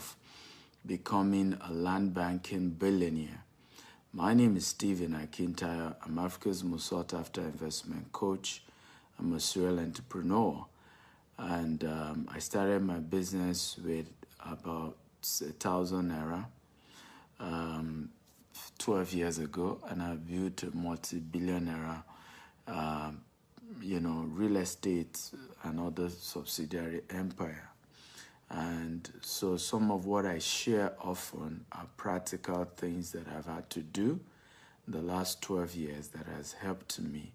of becoming a land banking billionaire. My name is Stephen Akintaya. I'm Africa's most sought after investment coach. I'm a serial entrepreneur. And I started my business with about 1,000 naira 12 years ago, and I built a multi-billionaire real estate and other subsidiary empire. And so some of what I share often are practical things that I've had to do in the last 12 years that has helped me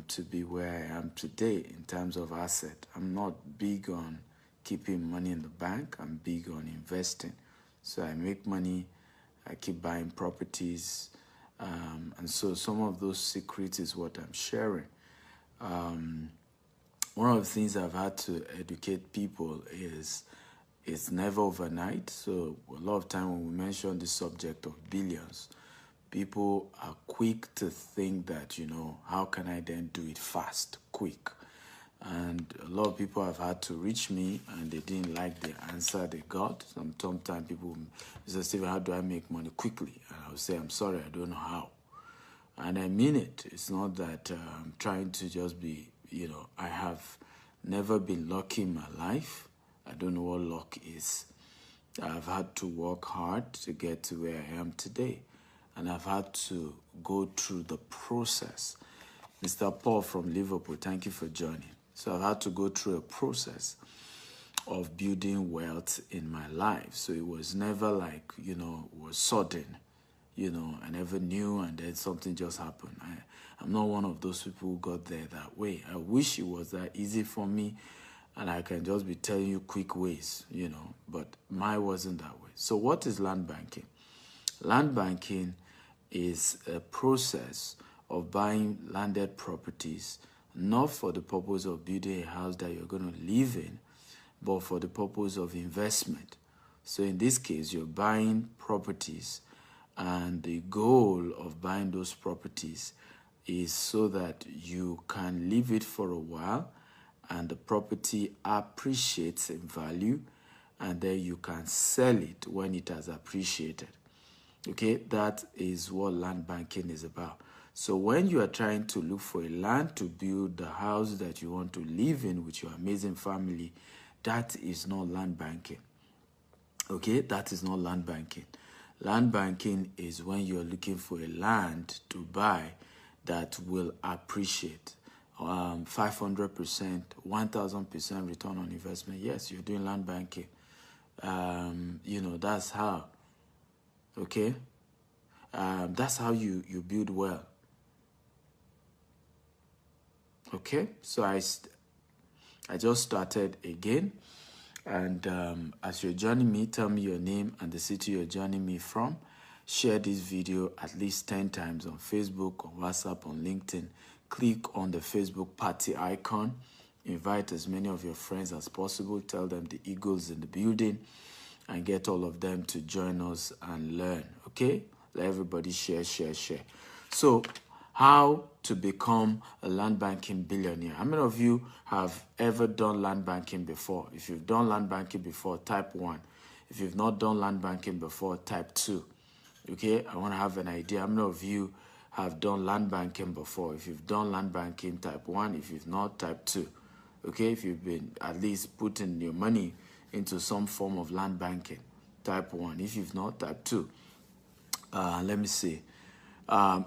to be where I am today in terms of asset. I'm not big on keeping money in the bank. I'm big on investing. So I make money, I keep buying properties. And so some of those secrets is what I'm sharing. One of the things I've had to educate people is it's never overnight. So a lot of time when we mention the subject of billions, people are quick to think that, how can I then do it fast, quick? And a lot of people have had to reach me and they didn't like the answer they got. Sometimes people say, Stephen, how do I make money quickly? And I'll say, I'm sorry, I don't know how. And I mean it. It's not that I'm trying to just be, I have never been lucky in my life. I don't know what luck is. I've had to work hard to get to where I am today. And I've had to go through the process. Mr. Paul from Liverpool, thank you for joining. So I've had to go through a process of building wealth in my life. So it was never like, it was sudden. I never knew and then something just happened. I'm not one of those people who got there that way. I wish it was that easy for me and I can just be telling you quick ways, but mine wasn't that way. So what is land banking? Land banking is a process of buying landed properties, not for the purpose of building a house that you're going to live in, but for the purpose of investment. So in this case, you're buying properties, and the goal of buying those properties is so that you can leave it for a while and the property appreciates in value, and then you can sell it when it has appreciated. Okay, that is what land banking is about. So when you are trying to look for a land to build the house that you want to live in with your amazing family, that is not land banking. Okay, that is not land banking. Land banking is when you're looking for a land to buy that will appreciate 500%, 1,000% return on investment. Yes, you're doing land banking. That's how. Okay? That's how you build wealth. Okay? So I just started again. And as you're joining me, tell me your name and the city you're joining me from. Share this video at least 10 times on Facebook, on WhatsApp, on LinkedIn. Click on the Facebook party icon. Invite as many of your friends as possible. Tell them the Eagles in the building and get all of them to join us and learn. Okay? Let everybody share. So, how to become a land banking billionaire. How many of you have ever done land banking before? If you've done land banking before, type 1. If you've not done land banking before, type 2. Okay, I want to have an idea. How many of you have done land banking before? If you've done land banking, type 1. If you've not, type 2. Okay, if you've been at least putting your money into some form of land banking, type 1. If you've not, type 2. Let me see.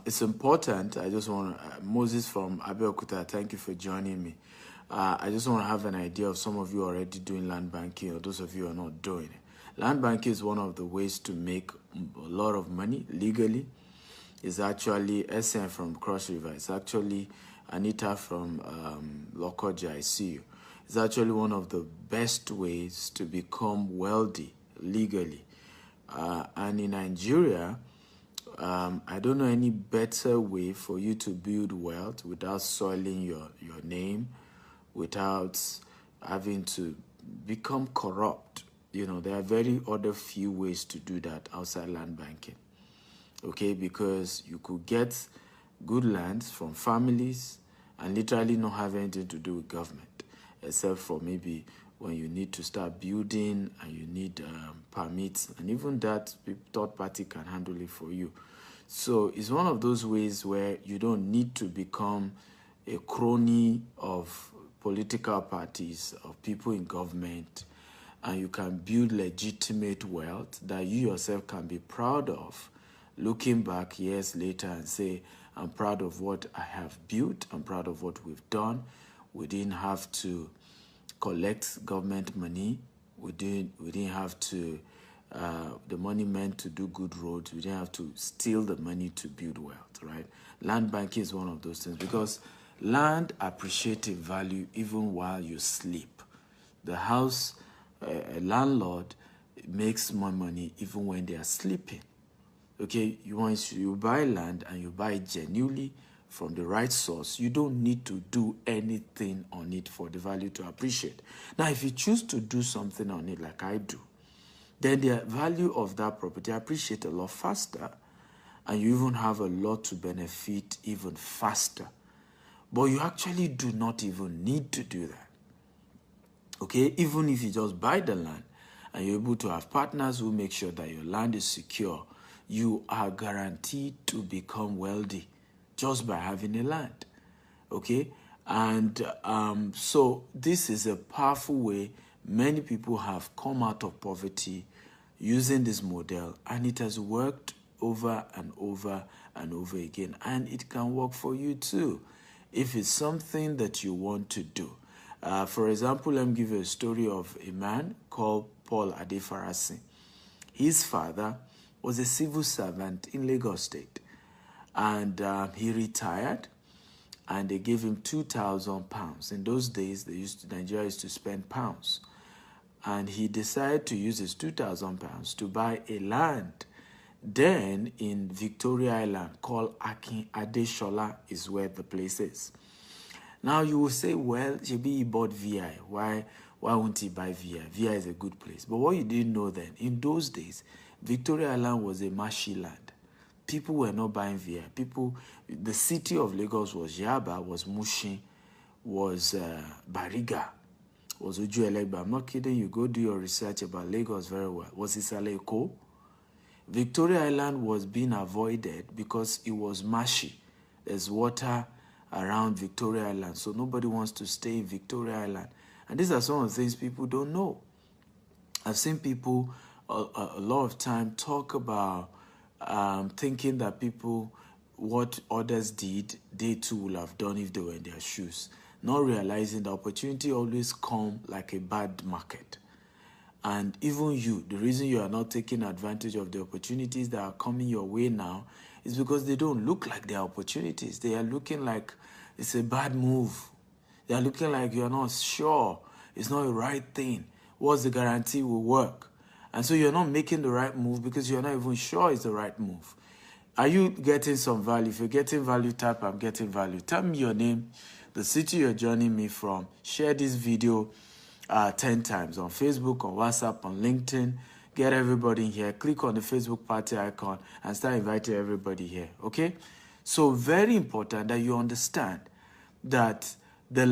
It's important. I just want to, Moses from Abeokuta, thank you for joining me. I just want to have an idea of some of you already doing land banking or those of you who are not doing it. Land banking is one of the ways to make a lot of money legally. It's actually SN from Cross River. It's actually Anita from Lokoja, I see you. It's actually one of the best ways to become wealthy legally. And in Nigeria, I don't know any better way for you to build wealth without soiling your name, without having to become corrupt. There are very other few ways to do that outside land banking. Okay, because you could get good lands from families and literally not have anything to do with government, except for maybe when you need to start building and you need permits, and even that third party can handle it for you. So it's one of those ways where you don't need to become a crony of political parties, of people in government, and you can build legitimate wealth that you yourself can be proud of, looking back years later and say, I'm proud of what I have built, I'm proud of what we've done. We didn't have to collect government money. We didn't have to, the money meant to do good roads. We didn't have to steal the money to build wealth, right? Land banking is one of those things because land appreciates in value even while you sleep. The house, a landlord makes more money even when they are sleeping. Okay, once you buy land and you buy it genuinely from the right source, you don't need to do anything on it for the value to appreciate. Now, if you choose to do something on it like I do, then the value of that property appreciates a lot faster, and you even have a lot to benefit even faster. But you actually do not even need to do that. Okay, even if you just buy the land and you're able to have partners who make sure that your land is secure, you are guaranteed to become wealthy just by having a land. Okay, and so this is a powerful way many people have come out of poverty using this model, and it has worked over and over and over again, and it can work for you too if it's something that you want to do. For example, let me give you a story of a man called Paul Adefarasin. His father was a civil servant in Lagos State, and he retired, and they gave him £2,000. In those days, Nigeria used to spend pounds, and he decided to use his £2,000 to buy a land. Then in Victoria Island, called Akin Adeshola, is where the place is. Now you will say, well, he bought VI. Why won't he buy VI? VI is a good place. But what you didn't know then, in those days, Victoria Island was a marshy land. People were not buying VI. The city of Lagos was Yaba, was Mushin, was Bariga, was Uju-Elegba. I'm not kidding you. Go do your research about Lagos very well. Was Isale Eko? Victoria Island was being avoided because it was marshy. There's water around Victoria Island, so nobody wants to stay in Victoria Island. And these are some of the things people don't know. I've seen people a lot of time talk about thinking that what others did, they too will have done if they were in their shoes, not realizing the opportunity always come like a bad market. And even you, the reason you are not taking advantage of the opportunities that are coming your way now is because they don't look like they are opportunities. They are looking like it's a bad move. They are looking like you are not sure. It's not the right thing. What's the guarantee will work? And so you're not making the right move because you're not even sure it's the right move. Are you getting some value? If you're getting value, type I'm getting value. Tell me your name, the city you're joining me from. Share this video 10 times on Facebook, on WhatsApp, on LinkedIn. Get everybody in here. Click on the Facebook party icon and start inviting everybody here, okay? So very important that you understand that the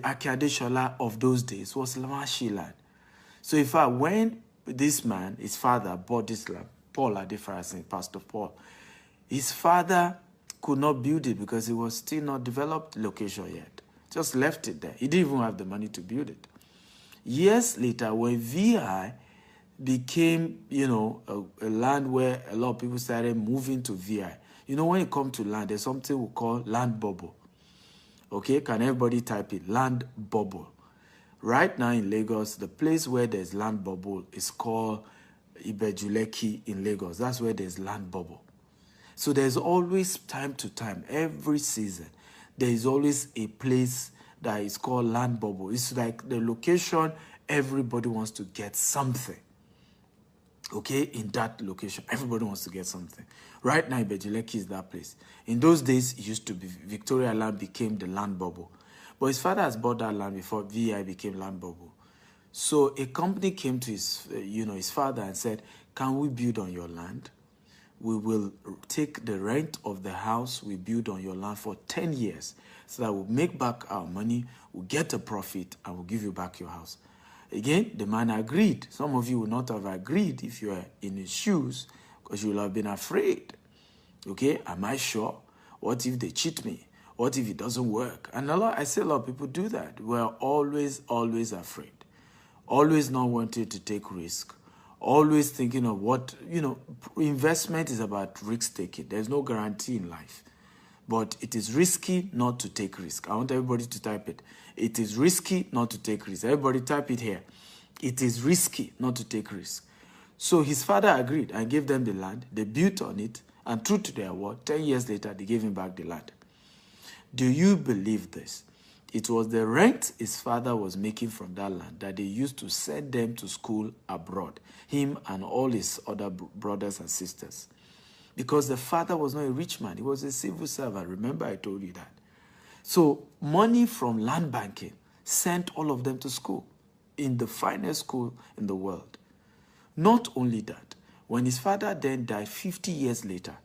Akadeshola of those days was marshy land. So in fact, when this man, his father, bought this land, Paul Adefarasin, Pastor Paul, his father could not build it because it was still not developed location yet. Just left it there. He didn't even have the money to build it. Years later, when VI became, a land where a lot of people started moving to VI. When it comes to land, there's something we call land bubble. Okay, can everybody type it? Land bubble. Right now in Lagos, the place where there's land bubble is called Ibejuleki in Lagos. That's where there's land bubble. So there's always, time to time, every season, there is always a place that is called land bubble. It's like the location everybody wants to get something. Okay, in that location, everybody wants to get something. Right now, Ibejuleki is that place. In those days, it used to be Victoria Land became the land bubble. But his father has bought that land before VI became land bubble. So a company came to his father and said, can we build on your land? We will take the rent of the house we build on your land for 10 years so that we'll make back our money, we'll get a profit, and we'll give you back your house. Again, the man agreed. Some of you would not have agreed if you were in his shoes because you would have been afraid. Okay, am I sure? What if they cheat me? What if it doesn't work? And I see a lot of people do that. We're always afraid. Always not wanting to take risk. Always thinking of what, investment is about risk taking. There's no guarantee in life. But it is risky not to take risk. I want everybody to type it. It is risky not to take risk. Everybody type it here. It is risky not to take risk. So his father agreed and gave them the land. They built on it. And true to their word, 10 years later, they gave him back the land. Do you believe this? It was the rent his father was making from that land that they used to send them to school abroad, him and all his other brothers and sisters. Because the father was not a rich man. He was a civil servant. Remember, I told you that. So money from land banking sent all of them to school in the finest school in the world. Not only that, when his father then died 50 years later,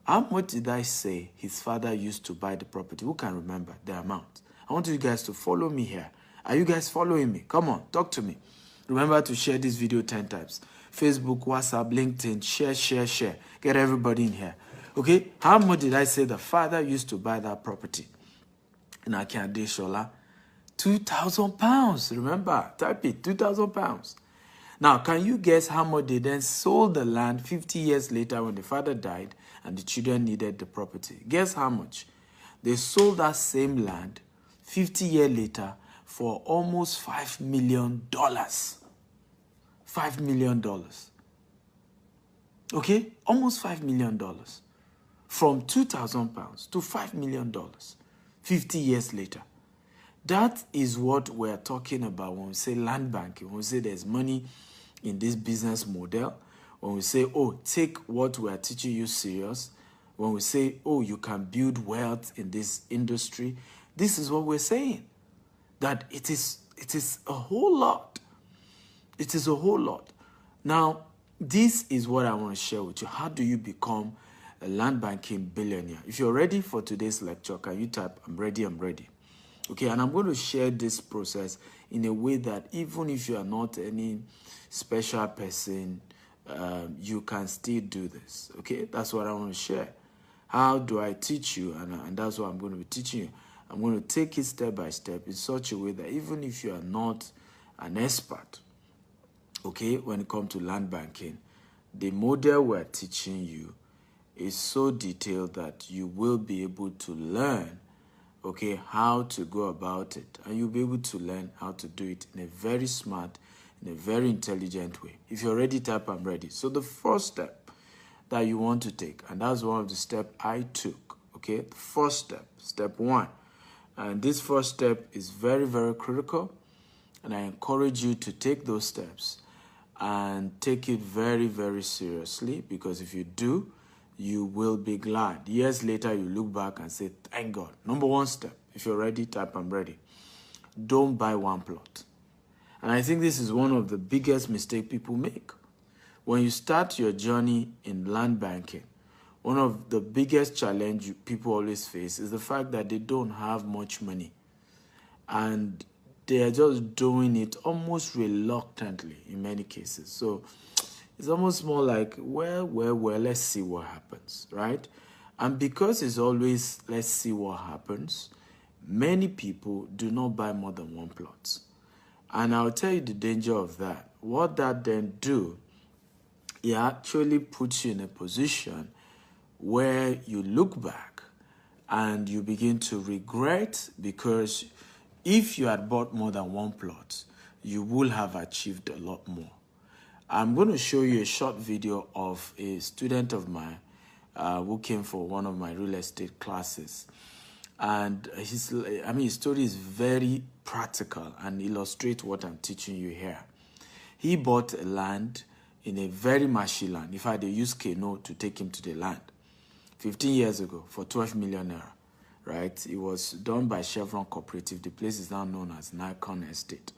how much did I say his father used to buy the property? Who can remember the amount? I want you guys to follow me here. Are you guys following me? Come on, talk to me. Remember to share this video 10 times. Facebook, WhatsApp, LinkedIn, share. Get everybody in here. Okay? How much did I say the father used to buy that property in Akiade Shola? £2,000. Remember, type it, £2,000. Now, can you guess how much they then sold the land 50 years later when the father died and the children needed the property? Guess how much? They sold that same land 50 years later for almost $5 million. $5 million. Okay? Almost $5 million. From £2,000 to $5 million 50 years later. That is what we're talking about when we say land banking, when we say there's money in this business model, when we say, oh, take what we are teaching you serious, when we say, oh, you can build wealth in this industry, this is what we're saying. That it is a whole lot. It is a whole lot. Now, this is what I want to share with you. How do you become a land banking billionaire? If you're ready for today's lecture, can you type, I'm ready, I'm ready. Okay, and I'm going to share this process in a way that even if you are not any special person, you can still do this. Okay, that's what I want to share. How do I teach you? And that's what I'm going to be teaching you. I'm going to take it step by step in such a way that even if you are not an expert, okay, when it comes to land banking, the model we're teaching you is so detailed that you will be able to learn, okay, how to go about it. And you'll be able to learn how to do it in a very smart, in a very intelligent way. If you're ready, type, I'm ready. So the first step that you want to take, and that's one of the steps I took, okay, the first step, step one. And this first step is very, very critical. And I encourage you to take those steps and take it very, very seriously, because if you do, you will be glad. Years later, you look back and say, thank God. Number one step, if you're ready, type, I'm ready. Don't buy one plot. And I think this is one of the biggest mistakes people make. When you start your journey in land banking, one of the biggest challenges people always face is the fact that they don't have much money. And they are just doing it almost reluctantly in many cases. So it's almost more like, well, let's see what happens, right? And because it's always, let's see what happens, many people do not buy more than one plot. And I'll tell you the danger of that. What that then do, it actually puts you in a position where you look back and you begin to regret, because if you had bought more than one plot, you will have achieved a lot more. I'm going to show you a short video of a student of mine who came for one of my real estate classes. And his story is very practical and illustrates what I'm teaching you here. He bought a land in a very marshy land. In fact, they used Keno to take him to the land 15 years ago for 12 million naira, right? It was done by Chevron Cooperative. The place is now known as Nikon Estate.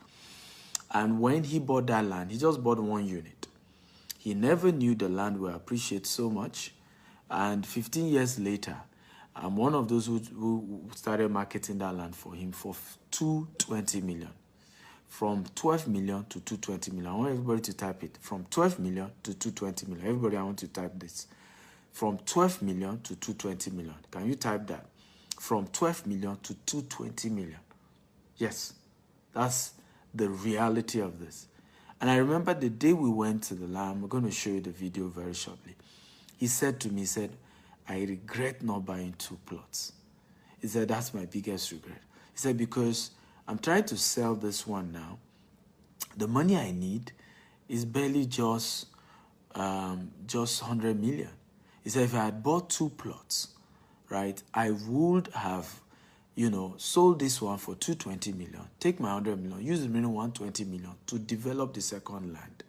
And when he bought that land, he just bought one unit. He never knew the land will appreciate so much. And 15 years later, I'm one of those who started marketing that land for him for 220 million. from 12 million to 220 million. I want everybody to type it. From 12 million to 220 million. Everybody, I want to type this. From 12 million to 220 million. Can you type that? From 12 million to 220 million. Yes, that's the reality of this. And I remember the day we went to the land, we're going to show you the video very shortly. He said to me, he said, I regret not buying 2 plots. He said, that's my biggest regret. He said, because I'm trying to sell this one now. The money I need is barely just 100 million. He said, if I had bought 2 plots, right, I would have, sold this one for 220 million, take my 100 million, use the remaining 120 million to develop the second land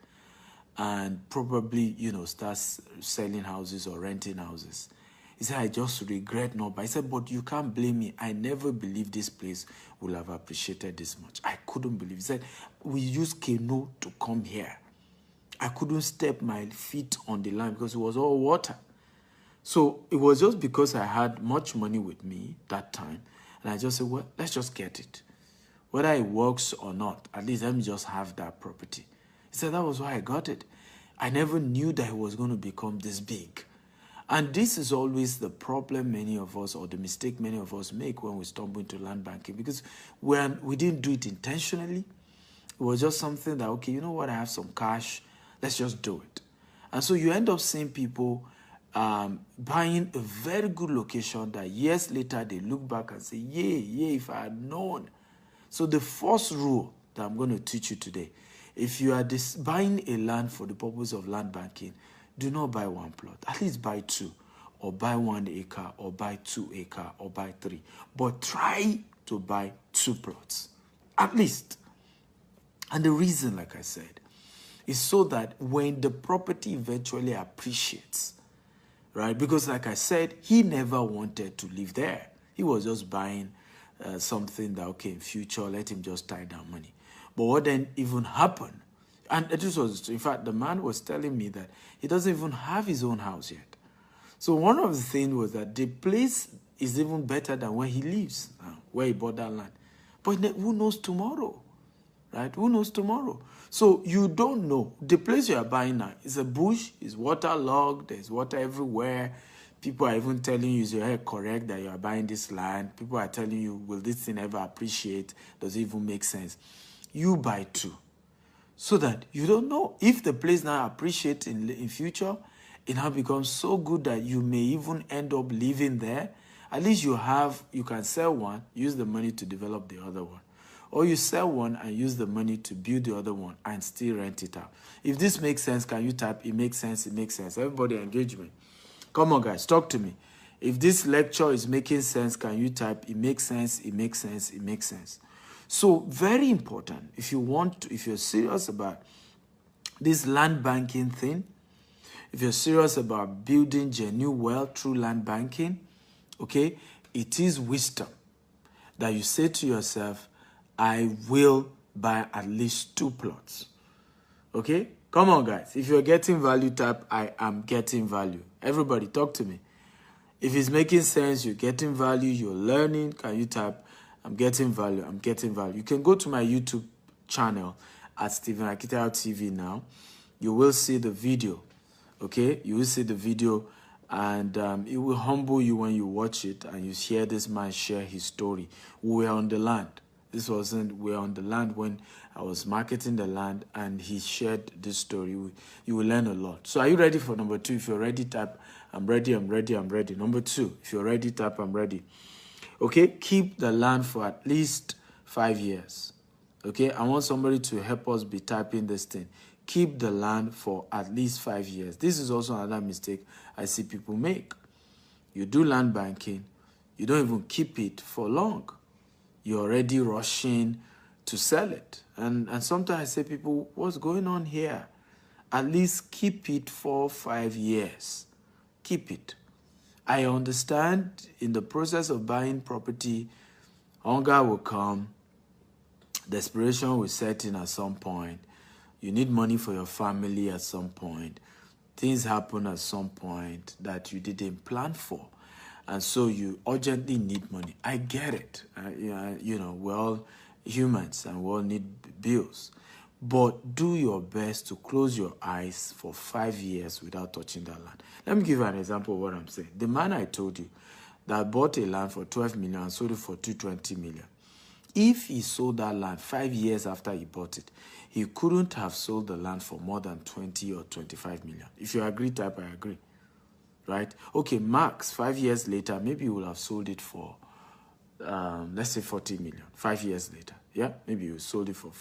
and probably, start selling houses or renting houses. He said, I just regret not. But he said, but you can't blame me. I never believed this place would have appreciated this much. I couldn't believe. He said, we used canoe to come here. I couldn't step my feet on the land because it was all water. So it was just because I had much money with me that time. And I just said, well, let's just get it. Whether it works or not, at least let me just have that property. He said, that was why I got it. I never knew that it was going to become this big. And this is always the problem many of us, or the mistake many of us make when we stumble into land banking, because we didn't do it intentionally. It was just something that, okay, you know what, I have some cash, let's just do it. And so you end up seeing people buying a very good location that years later they look back and say, yeah, if I had known. So the first rule that I'm going to teach you today, if you are buying a land for the purpose of land banking, do not buy 1 plot. At least buy 2, or buy 1 acre, or buy 2 acres, or buy 3. But try to buy 2 plots, at least. And the reason, like I said, is so that when the property eventually appreciates, right? Because like I said, he never wanted to live there. He was just buying something that, okay, in future, let him just tie down money. But what then even happened? And this was, in fact, the man was telling me that he doesn't even have his own house yet. So one of the things was that the place is even better than where he lives, where he bought that land. But who knows tomorrow, right? Who knows tomorrow? So you don't know. The place you are buying now is a bush, is waterlogged, there's water everywhere. People are even telling you, is your head correct that you are buying this land? People are telling you, will this thing ever appreciate? Does it even make sense? You buy 2. So that you don't know if the place now appreciates in future, it now becomes so good that you may even end up living there. At least you can sell one, use the money to develop the other one. Or you sell one and use the money to build the other one and still rent it out. If this makes sense, can you type, it makes sense, it makes sense. Everybody engagement. Come on, guys, talk to me. If this lecture is making sense, can you type, it makes sense, it makes sense, it makes sense. So very important, if you're serious about this land banking thing, if you're serious about building genuine wealth through land banking, okay, it is wisdom that you say to yourself, I will buy at least 2 plots. Okay? Come on, guys. If you're getting value, type, I am getting value. Everybody, talk to me. If it's making sense, you're getting value, you're learning, can you type, I'm getting value, I'm getting value. You can go to my YouTube channel at Stephen Akitayo TV now. You will see the video, okay? You will see the video, and it will humble you when you watch it and you hear this man share his story. We were on the land. We were on the land when I was marketing the land, and he shared this story. You will learn a lot. So are you ready for number 2? If you're ready, type, I'm ready, I'm ready, I'm ready. Number 2, if you're ready, type, I'm ready. Okay, keep the land for at least 5 years. Okay, I want somebody to help us be typing this thing. Keep the land for at least 5 years. This is also another mistake I see people make. You do land banking, you don't even keep it for long. You're already rushing to sell it. And sometimes I say, people, what's going on here? At least keep it for 5 years. Keep it. I understand in the process of buying property, hunger will come, desperation will set in at some point. You need money for your family at some point. Things happen at some point that you didn't plan for. And so you urgently need money. I get it. We're all humans and we all need bills. But do your best to close your eyes for 5 years without touching that land. Let me give you an example of what I'm saying. The man I told you that bought a land for 12 million and sold it for 220 million. If he sold that land 5 years after he bought it, he couldn't have sold the land for more than 20 or 25 million. If you agree, type I agree. Right? Okay, max 5 years later, maybe you will have sold it for, let's say 40 million. 5 years later. Yeah? Maybe you sold it for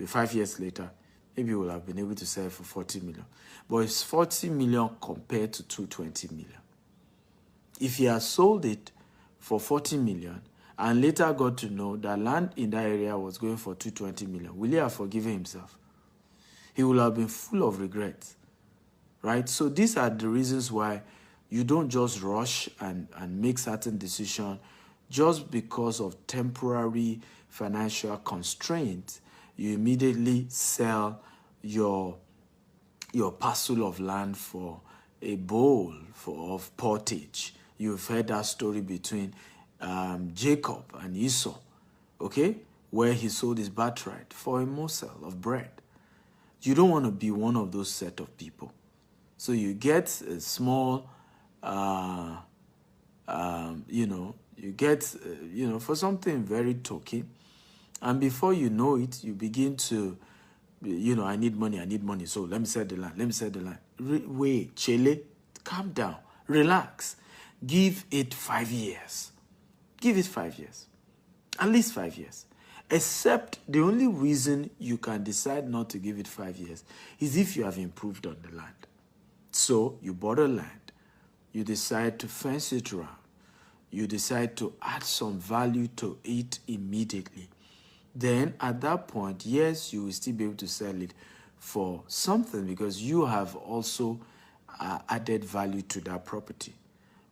5 years later. Maybe you will have been able to sell it for 40 million. But it's 40 million compared to 220 million. If he has sold it for 40 million and later got to know that land in that area was going for 220 million, will he have forgiven himself? He will have been full of regrets, right? So these are the reasons why you don't just rush and make certain decisions just because of temporary financial constraints. You immediately sell your parcel of land for a bowl of pottage. You've heard that story between Jacob and Esau, okay, where he sold his birthright for a morsel of bread. You don't want to be one of those set of people. So you get a small, you get, for something very token, and before you know it, you begin to, I need money, so let me sell the land, Wait, Chile, calm down, relax. Give it 5 years. Give it 5 years. At least 5 years. Except the only reason you can decide not to give it 5 years is if you have improved on the land. So you bought a land. You decide to fence it around. You decide to add some value to it immediately. Then at that point, yes, you will still be able to sell it for something because you have also added value to that property.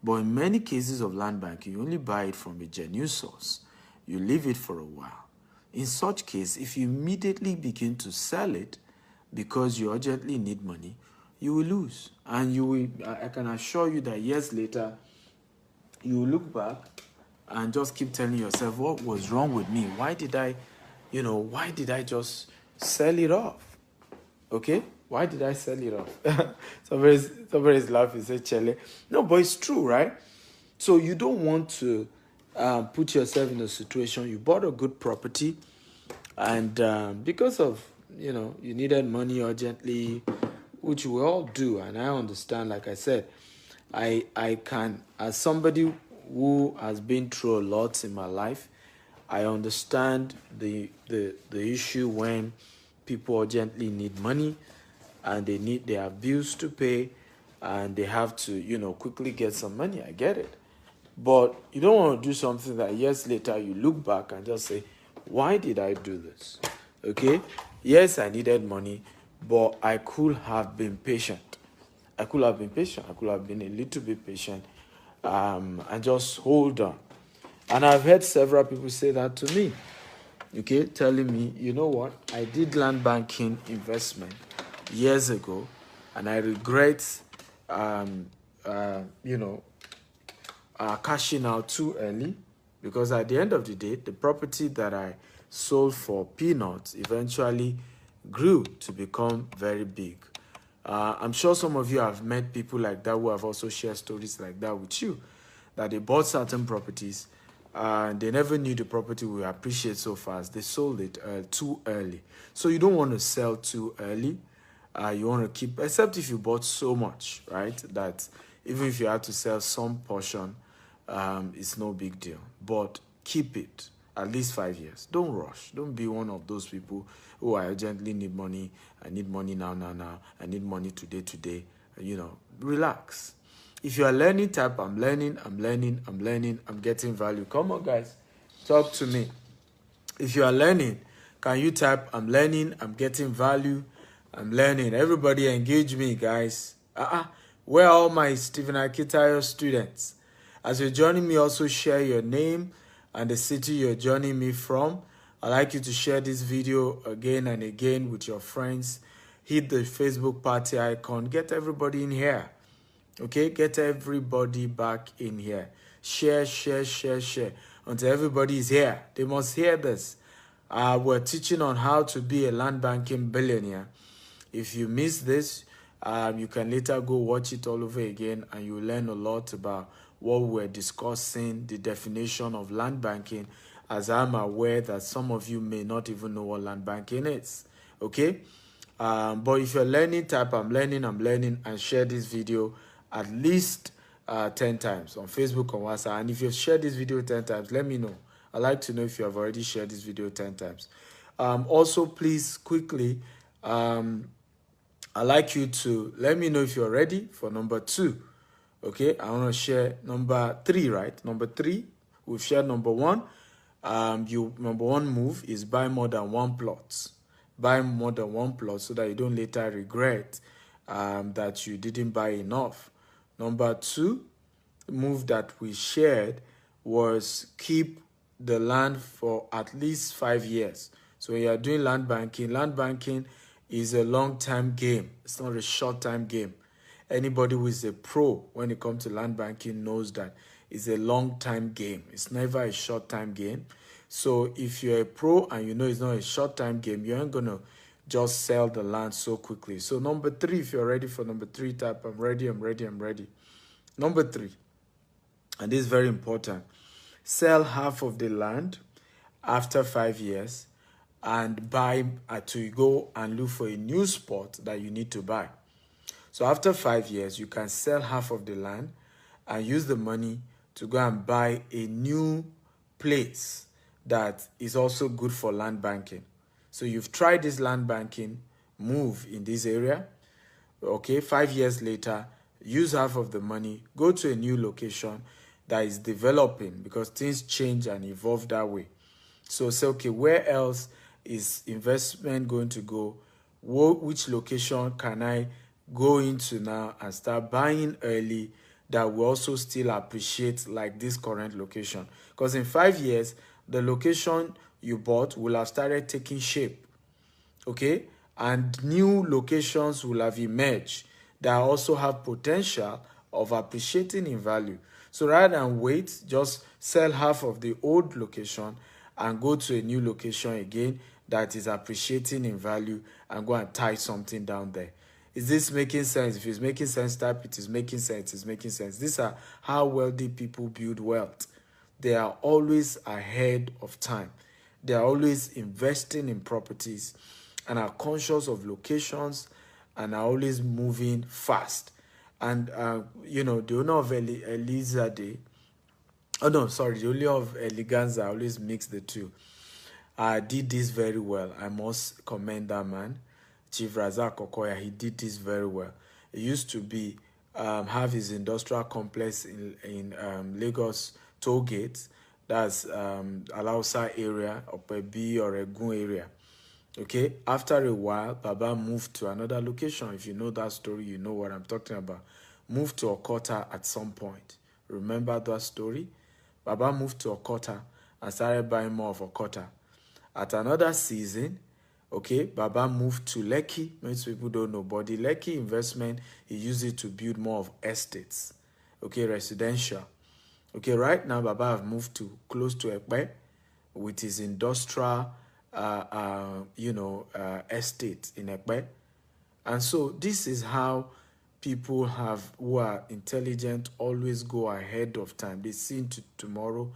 But in many cases of land banking, you only buy it from a genuine source. You leave it for a while. In such case, if you immediately begin to sell it because you urgently need money, you will lose. And you will, I can assure you that years later, you will look back and just keep telling yourself, what was wrong with me? Why did I just sell it off? Okay? Why did I sell it off? Somebody's laughing, say, Chele. No, but it's true, right? So you don't want to put yourself in a situation, you bought a good property, and because of, you needed money urgently, which we all do, and I understand, like I said, I can, as somebody who has been through a lot in my life, I understand the issue when people urgently need money, and they have bills to pay, and they have to, quickly get some money. I get it. But you don't want to do something that years later you look back and just say, why did I do this? Okay? Yes, I needed money, but I could have been patient. I could have been a little bit patient, and just hold on. And I've heard several people say that to me. Okay? Telling me, you know what? I did land banking investment years ago, and I regret, cashing out too early, because at the end of the day, the property that I sold for peanuts eventually grew to become very big. I'm sure some of you have met people like that who have also shared stories like that with you, that they bought certain properties, and they never knew the property will appreciate so fast. They sold it too early. So you don't want to sell too early. You want to keep, except if you bought so much, right, that even if you had to sell some portion, it's no big deal. But keep it at least 5 years. Don't rush. Don't be one of those people who I urgently need money. I need money now. I need money today. Relax. If you are learning, type I'm learning. I'm getting value. Come on, guys. Talk to me. If you are learning, can you type I'm learning, I'm getting value, I'm learning. Everybody engage me, guys. Where are all my Stephen Akitayo students? As you're joining me, also share your name and the city you're joining me from. I'd like you to share this video again and again with your friends. Hit the Facebook party icon. Get everybody in here. Okay? Get everybody back in here. Share. Until everybody is here. They must hear this. We're teaching on how to be a land banking billionaire. If you missed this, you can later go watch it all over again, and you'll learn a lot about what we're discussing, the definition of land banking, as I'm aware that some of you may not even know what land banking is. Okay? But if you're learning, type I'm learning, and share this video at least 10 times on Facebook, on WhatsApp. And if you've shared this video 10 times, let me know. I'd like to know if you have already shared this video 10 times. Also, please, quickly, I'd like you to let me know if you're ready for number 2. Okay, I want to share number 3, right? Number 3, we've shared number 1. Number 1 move is buy more than 1 plot. Buy more than 1 plot so that you don't later regret that you didn't buy enough. Number 2 move that we shared was keep the land for at least 5 years. So when you are doing land banking is a long-term game. It's not a short-term game. Anybody who is a pro when it comes to land banking knows that it's a long-term game. It's never a short-term game. So if you're a pro and you know it's not a short-term game, you aren't going to just sell the land so quickly. So number 3, if you're ready for number 3, type I'm ready, I'm ready, I'm ready. Number 3, and this is very important, sell half of the land after 5 years and buy to go and look for a new spot that you need to buy. So after 5 years, you can sell half of the land and use the money to go and buy a new place that is also good for land banking. So you've tried this land banking move in this area. Okay, 5 years later, use half of the money, go to a new location that is developing, because things change and evolve that way. So say, okay, where else is investment going to go? Which location can I go into now and start buying early that will also still appreciate like this current location? Because in 5 years, the location you bought will have started taking shape, okay? And new locations will have emerged that also have potential of appreciating in value. So rather than wait, just sell half of the old location and go to a new location again that is appreciating in value and go and tie something down there. Is this making sense? If it's making sense, type it is making sense, it's making sense. These are how wealthy people build wealth. They are always ahead of time. They are always investing in properties and are conscious of locations and are always moving fast. And, the owner of the owner of Eleganza always mix the two. Did this very well. I must commend that man. Chief Razak Okoya, he did this very well. He used to be have his industrial complex in Lagos toll gates. That's Alausa area, Opebi or Egun area. Okay, after a while, Baba moved to another location. If you know that story, you know what I'm talking about. Moved to Okota at some point. Remember that story? Baba moved to Okota and started buying more of Okota. At another season, okay, Baba moved to Lekki. Most people don't know, but the Lekki investment, he used it to build more of estates, okay, residential. Okay, right now, Baba have moved to close to Ekpe with his industrial, estate in Ekpe. And so this is how people who are intelligent always go ahead of time. They see into tomorrow.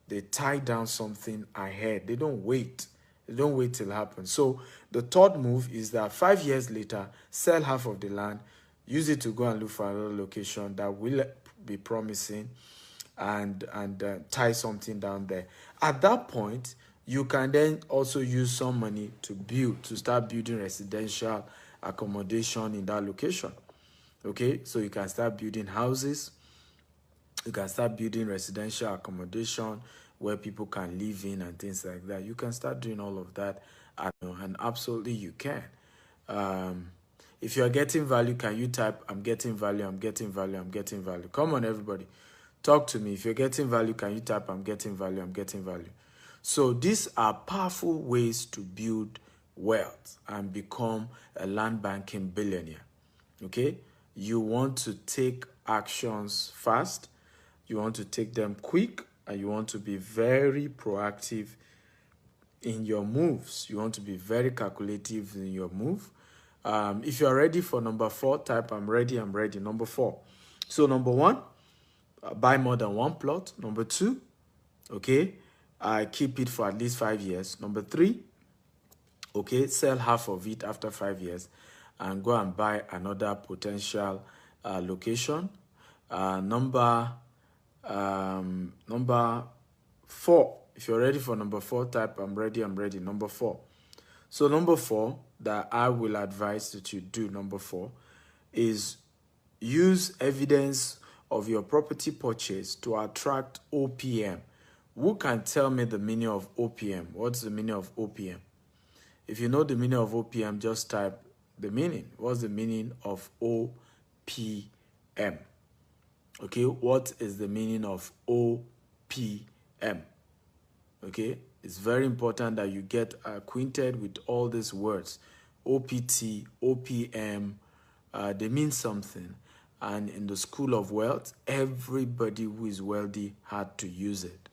They tie down something ahead. They don't wait. They don't wait till it happens. So the third move is that 5 years later, sell half of the land, use it to go and look for another location that will be promising, and tie something down there. At that point, you can then also use some money to start building residential accommodation in that location. Okay, so you can start building houses. You can start building residential accommodation where people can live in and things like that. You can start doing all of that, and absolutely you can. If you're getting value, can you type, I'm getting value, I'm getting value, I'm getting value? Come on, everybody. Talk to me. If you're getting value, can you type, I'm getting value, I'm getting value? So these are powerful ways to build wealth and become a land banking billionaire. Okay? You want to take actions fast. You want to take them quick, and you want to be very proactive in your moves. You want to be very calculative in your move. If you're ready for number 4, type I'm ready, I'm ready. Number 4. So number 1, buy more than 1 plot. Number 2, okay, I keep it for at least 5 years. Number 3, okay, sell half of it after 5 years and go and buy another potential location. Number 4, if you're ready for number 4, type I'm ready, I'm ready. Number 4. So number 4 that I will advise that you do, number 4, is use evidence of your property purchase to attract OPM. Who can tell me the meaning of OPM? What's the meaning of OPM? If you know the meaning of OPM, just type the meaning. What's the meaning of OPM? Okay, what is the meaning of OPM? Okay, it's very important that you get acquainted with all these words. OPT, OPM, they mean something. And in the school of wealth, everybody who is wealthy had to use it.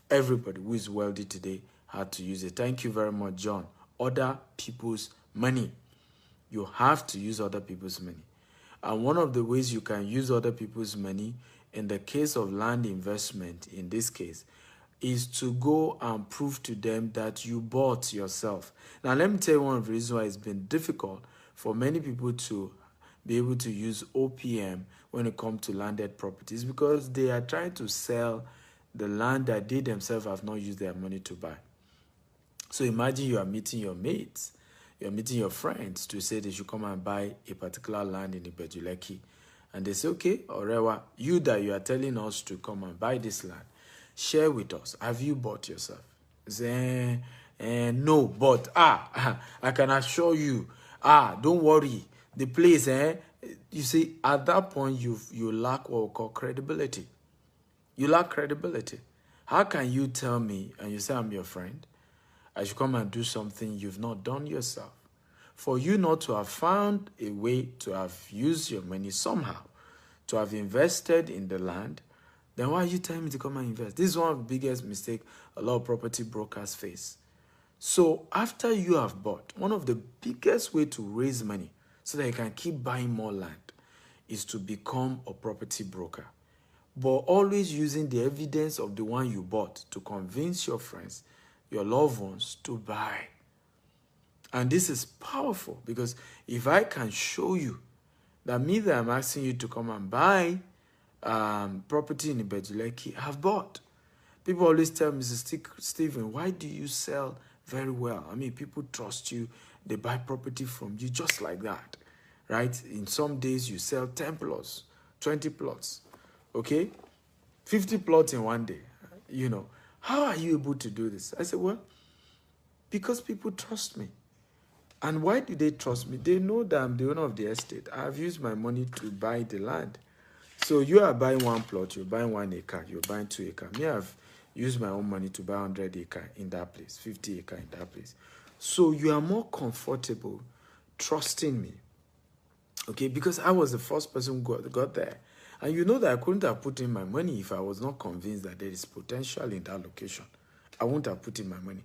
Everybody who is wealthy today had to use it. Thank you very much, John. Other people's money. You have to use other people's money. And one of the ways you can use other people's money, in the case of land investment, in this case, is to go and prove to them that you bought yourself. Now, let me tell you one of the reasons why it's been difficult for many people to be able to use OPM when it comes to landed properties, because they are trying to sell the land that they themselves have not used their money to buy. So imagine you are meeting your mates, you're meeting your friends to say they should come and buy a particular land in Ibejuleki. And they say, okay, Orewa, you that you are telling us to come and buy this land, share with us. Have you bought yourself? Say, no, but I can assure you, don't worry. The place, you see, at that point, you lack what we call credibility. You lack credibility. How can you tell me, and you say I'm your friend, I should come and do something you've not done yourself? For you not to have found a way to have used your money somehow, to have invested in the land, then why are you telling me to come and invest? This is one of the biggest mistakes a lot of property brokers face. So after you have bought, one of the biggest way to raise money so that you can keep buying more land is to become a property broker. But always using the evidence of the one you bought to convince your friends, your loved ones to buy. And this is powerful, because if I can show you that me that I'm asking you to come and buy property in Ibejuleki, I've bought. People always tell me, Mr. Stephen, why do you sell very well? I mean, people trust you. They buy property from you just like that, right? In some days, you sell 10 plots, 20 plots, okay? 50 plots in one day, you know. How are you able to do this? I said, well, because people trust me. And why do they trust me? They know that I'm the owner of the estate. I've used my money to buy the land. So you are buying 1 plot, you're buying 1 acre, you're buying 2 acres. Me, I've used my own money to buy 100 acre in that place, 50 acre in that place. So you are more comfortable trusting me, okay? Because I was the first person who got there. And you know that I couldn't have put in my money if I was not convinced that there is potential in that location. I wouldn't have put in my money.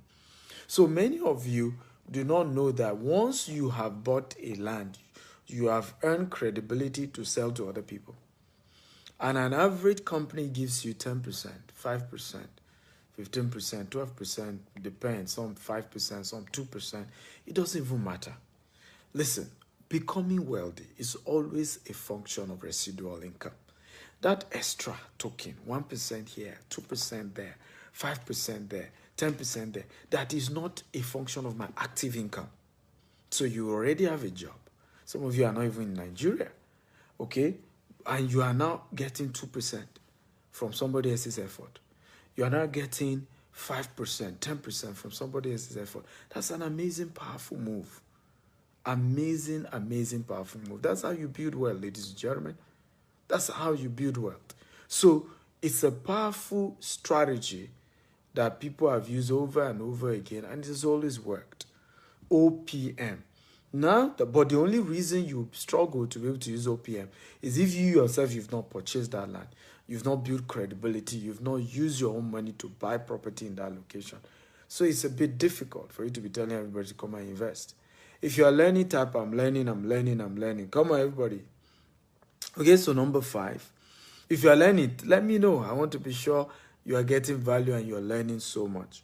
So many of you do not know that once you have bought a land, you have earned credibility to sell to other people. And an average company gives you 10%, 5%, 15%, 12%, depends, some 5%, some 2%. It doesn't even matter. Listen, becoming wealthy is always a function of residual income. That extra token, 1% here, 2% there, 5% there, 10% there, that is not a function of my active income. So you already have a job. Some of you are not even in Nigeria, okay? And you are now getting 2% from somebody else's effort. You are now getting 5%, 10% from somebody else's effort. That's an amazing, powerful move. Amazing, amazing, powerful move. That's how you build wealth, ladies and gentlemen. That's how you build wealth. So it's a powerful strategy that people have used over and over again, and it has always worked. OPM. Now, but the only reason you struggle to be able to use OPM is if you yourself, you've not purchased that land, you've not built credibility, you've not used your own money to buy property in that location. So it's a bit difficult for you to be telling everybody to come and invest. If you are learning, type I'm learning, I'm learning, I'm learning. Come on, everybody. Okay, so number 5. If you are learning, let me know. I want to be sure you are getting value and you are learning so much.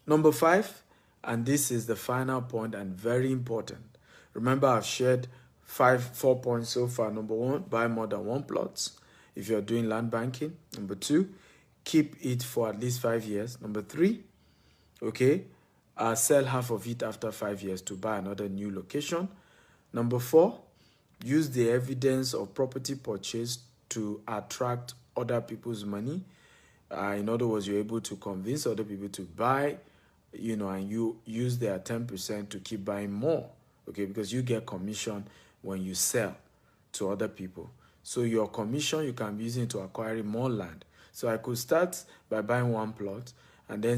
Number 5, and this is the final point and very important. Remember, I've shared 4 points so far. Number 1, buy more than 1 plot if you're doing land banking. Number 2, keep it for at least 5 years. Number 3, okay, sell half of it after 5 years to buy another new location. Number 4, use the evidence of property purchase to attract other people's money. In other words, you're able to convince other people to buy, and you use their 10% to keep buying more, okay, because you get commission when you sell to other people. So your commission, you can be using to acquiring more land. So I could start by buying 1 plot and then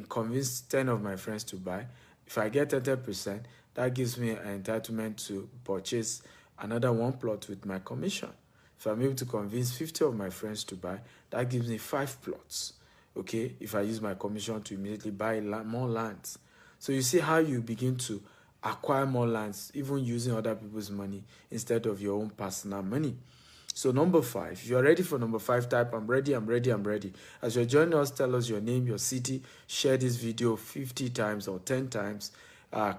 convince 10 of my friends to buy. If I get 30%, that gives me an entitlement to purchase another 1 plot with my commission. If I'm able to convince 50 of my friends to buy, that gives me 5 plots, okay, if I use my commission to immediately buy more lands. So you see how you begin to acquire more lands, even using other people's money instead of your own personal money. So number 5, if you're ready for number 5, type I'm ready, I'm ready, I'm ready. As you're joining us, tell us your name, your city, share this video 50 times or 10 times.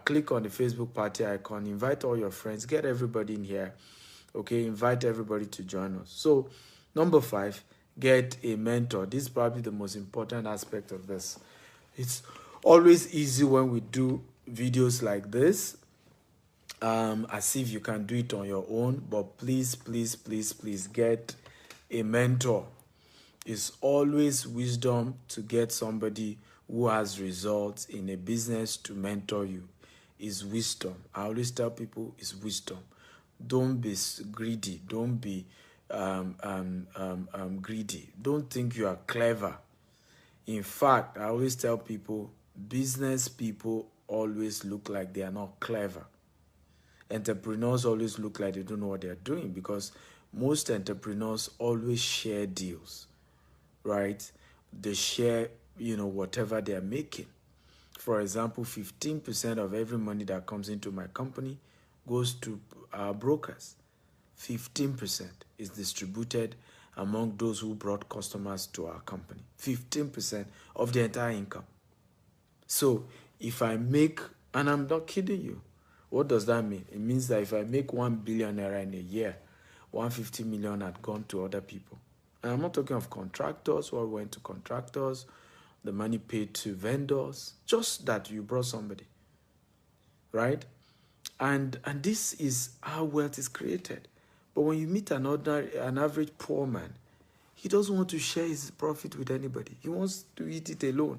Click on the Facebook party icon, invite all your friends, get everybody in here. Okay, invite everybody to join us. So, number 5, get a mentor. This is probably the most important aspect of this. It's always easy when we do videos like this, as if you can do it on your own. But please, please, please, please get a mentor. It's always wisdom to get somebody who has results in a business to mentor you. It's wisdom. I always tell people it's wisdom. Don't be greedy. Don't be greedy. Don't think you are clever. In fact, I always tell people, business people always look like they are not clever. Entrepreneurs always look like they don't know what they're doing, because most entrepreneurs always share deals, right? They share, whatever they're making. For example, 15% of every money that comes into my company goes to our brokers. 15% is distributed among those who brought customers to our company. 15% of the entire income. So if I make, and I'm not kidding you, what does that mean? It means that if I make 1 billion naira in a year, 150 million had gone to other people. And I'm not talking of contractors who went to contractors, the money paid to vendors, just that you brought somebody, right? And this is how wealth is created. But when you meet an average poor man, he doesn't want to share his profit with anybody. He wants to eat it alone.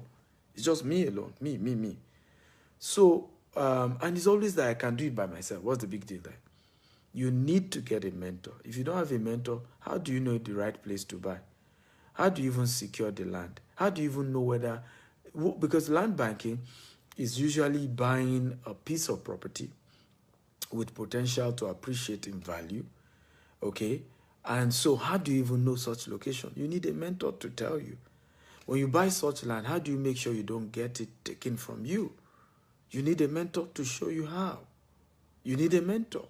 It's just me alone, me. So, and it's always that I can do it by myself. What's the big deal there? You need to get a mentor. If you don't have a mentor, how do you know the right place to buy? How do you even secure the land? How do you even know whether, because land banking is usually buying a piece of property with potential to appreciate in value, okay? And so how do you even know such location? You need a mentor to tell you. When you buy such land, how do you make sure you don't get it taken from you? You need a mentor to show you how. You need a mentor.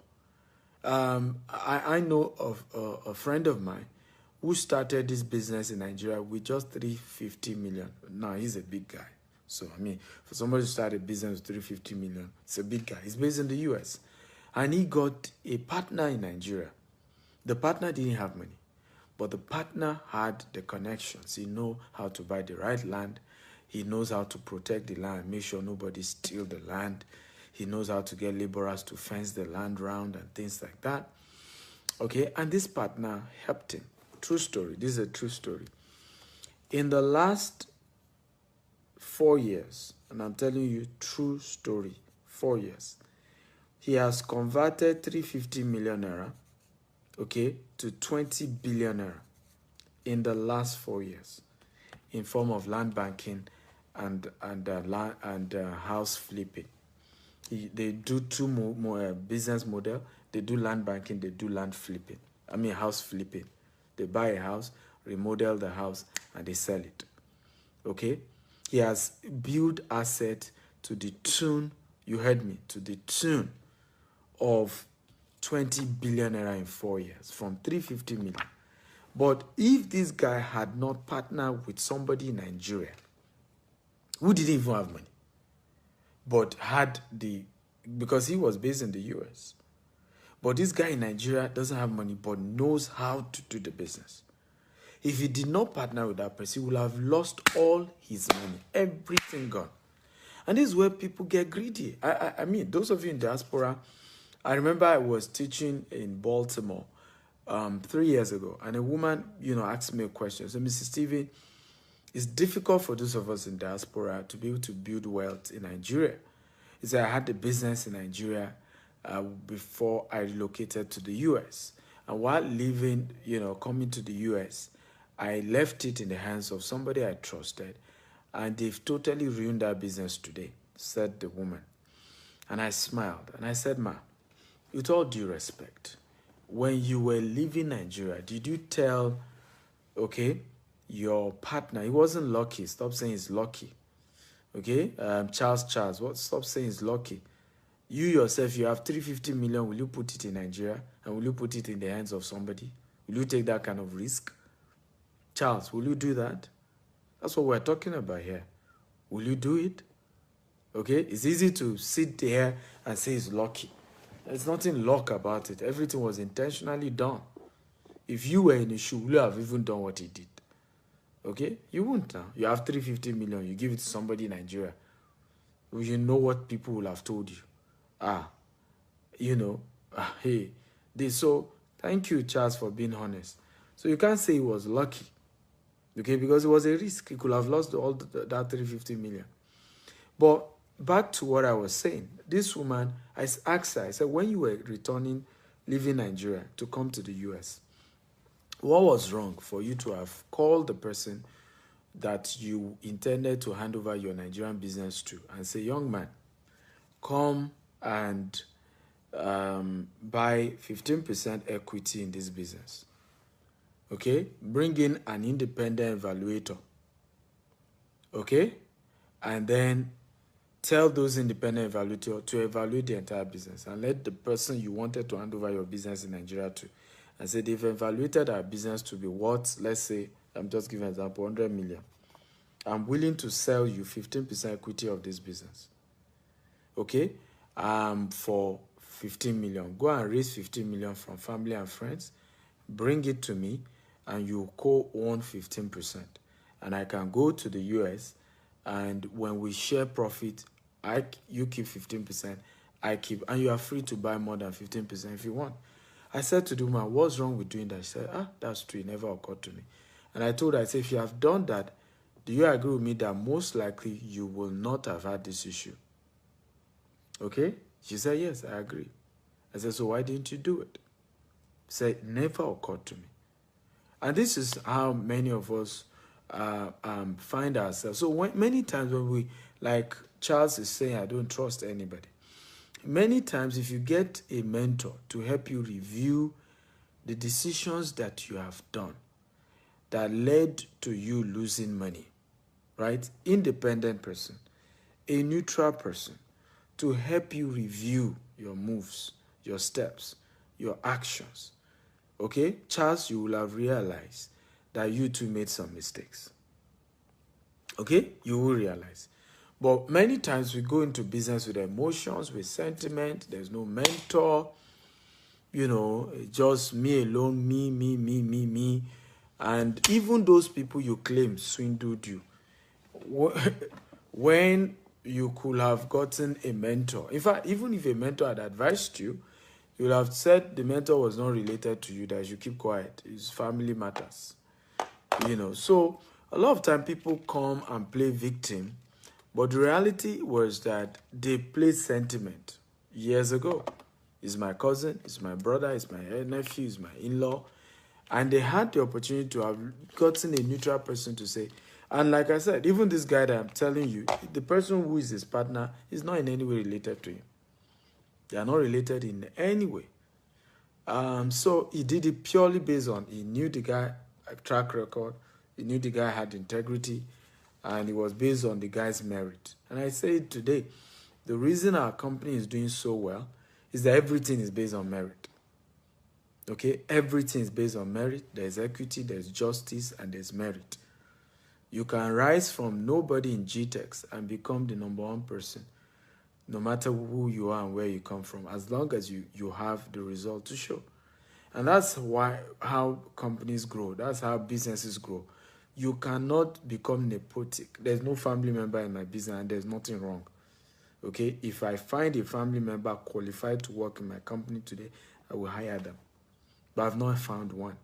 I know of a friend of mine who started this business in Nigeria with just 350 million. Now, he's a big guy. So, for somebody to start a business with 350 million, it's a big guy. He's based in the US. And he got a partner in Nigeria. The partner didn't have money, but the partner had the connections. He knows how to buy the right land. He knows how to protect the land, make sure nobody steals the land. He knows how to get laborers to fence the land round and things like that. Okay, and this partner helped him. True story. This is a true story. In the last 4 years, and I'm telling you, true story, 4 years, he has converted 350 million naira, okay, to 20 billion naira in the last 4 years, in form of land banking and house flipping. They do two more business model. They do land banking. They do land flipping. House flipping. They buy a house, remodel the house, and they sell it. Okay, He has built asset to the tune, you heard me, to the tune of 20 billion naira in 4 years, from 350 million. But if this guy had not partnered with somebody in Nigeria who didn't even have money, but had because he was based in the US, but this guy in Nigeria doesn't have money, but knows how to do the business. If he did not partner with that person, he will have lost all his money, everything gone. And this is where people get greedy. I mean, those of you in diaspora, I remember I was teaching in Baltimore 3 years ago, and a woman, asked me a question. So, Mr. Steven, it's difficult for those of us in diaspora to be able to build wealth in Nigeria. He said, I had a business in Nigeria before I relocated to the US. And while living, coming to the US, I left it in the hands of somebody I trusted, and they've totally ruined our business today, said the woman. And I smiled, and I said, Ma, with all due respect, when you were leaving Nigeria, did you tell, your partner, he wasn't lucky, stop saying he's lucky, Charles, stop saying he's lucky. You yourself, you have 350 million, will you put it in Nigeria, and will you put it in the hands of somebody? Will you take that kind of risk? Charles, will you do that? That's what we're talking about here. Will you do it? It's easy to sit there and say it's lucky. There's nothing luck about it. Everything was intentionally done. If you were in his shoe, would you have even done what he did? You wouldn't now. You have 350 million, you give it to somebody in Nigeria. You know what people will have told you. So thank you, Charles, for being honest. So you can't say he was lucky. Because it was a risk. He could have lost all that 350 million. But back to what I was saying. This woman, I asked her, I said, when you were returning, leaving Nigeria to come to the US, what was wrong for you to have called the person that you intended to hand over your Nigerian business to and say, young man, come and buy 15% equity in this business? Bring in an independent evaluator. And then tell those independent evaluators to evaluate the entire business, and let the person you wanted to hand over your business in Nigeria to, and say they've evaluated our business to be worth, let's say, I'm just giving an example, 100 million. I'm willing to sell you 15% equity of this business. For 15 million. Go and raise 15 million from family and friends, bring it to me, and you co-own 15%. And I can go to the US, and when we share profit, you keep 15%, I keep, and you are free to buy more than 15% if you want. I said to the woman, what's wrong with doing that? She said, that's true, it never occurred to me. And I told her, I said, if you have done that, do you agree with me that most likely you will not have had this issue? She said, yes, I agree. I said, so why didn't you do it? She said, it never occurred to me. And this is how many of us find ourselves. So many times when we, like Charles is saying, I don't trust anybody. Many times if you get a mentor to help you review the decisions that you have done that led to you losing money, right? Independent person, a neutral person, to help you review your moves, your steps, your actions. Charles, you will have realized that you too made some mistakes. You will realize. But many times we go into business with emotions, with sentiment. There's no mentor. Just me alone, me. And even those people you claim swindled you, when you could have gotten a mentor. In fact, even if a mentor had advised you, you would have said the mentor was not related to you, that you keep quiet. It's family matters. So a lot of time people come and play victim, but the reality was that they played sentiment years ago. It's my cousin, it's my brother, it's my nephew, it's my in-law. And they had the opportunity to have gotten a neutral person to say, and like I said, even this guy that I'm telling you, the person who is his partner is not in any way related to him. They are not related in any way. So he did it purely based on, he knew the guy had track record, he knew the guy had integrity, and it was based on the guy's merit. And I say it today, the reason our company is doing so well is that everything is based on merit. Okay, everything is based on merit. There's equity, there's justice, and there's merit. You can rise from nobody in Gtext and become the #1 person, no matter who you are and where you come from, as long as you have the result to show. And that's how companies grow. That's how businesses grow. You cannot become nepotic. There's no family member in my business, and there's nothing wrong. Okay, if I find a family member qualified to work in my company today, I will hire them. But I've not found one.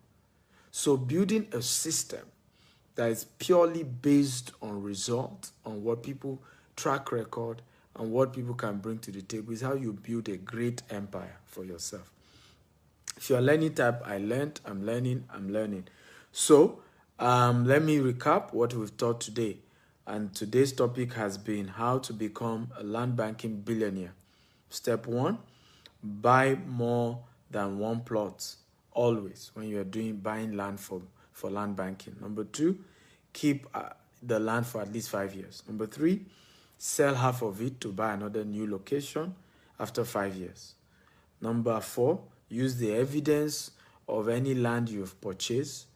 So building a system that is purely based on results, on what people track record, and what people can bring to the table is how you build a great empire for yourself. If you're learning type, I learned, I'm learning. So let me recap what we've taught today. And today's topic has been how to become a land banking billionaire. Step 1, buy more than one plot always when you're buying land for land banking. Number 2, keep the land for at least 5 years. Number 3, sell half of it to buy another new location after 5 years. Number 4, use the evidence of any land you've purchased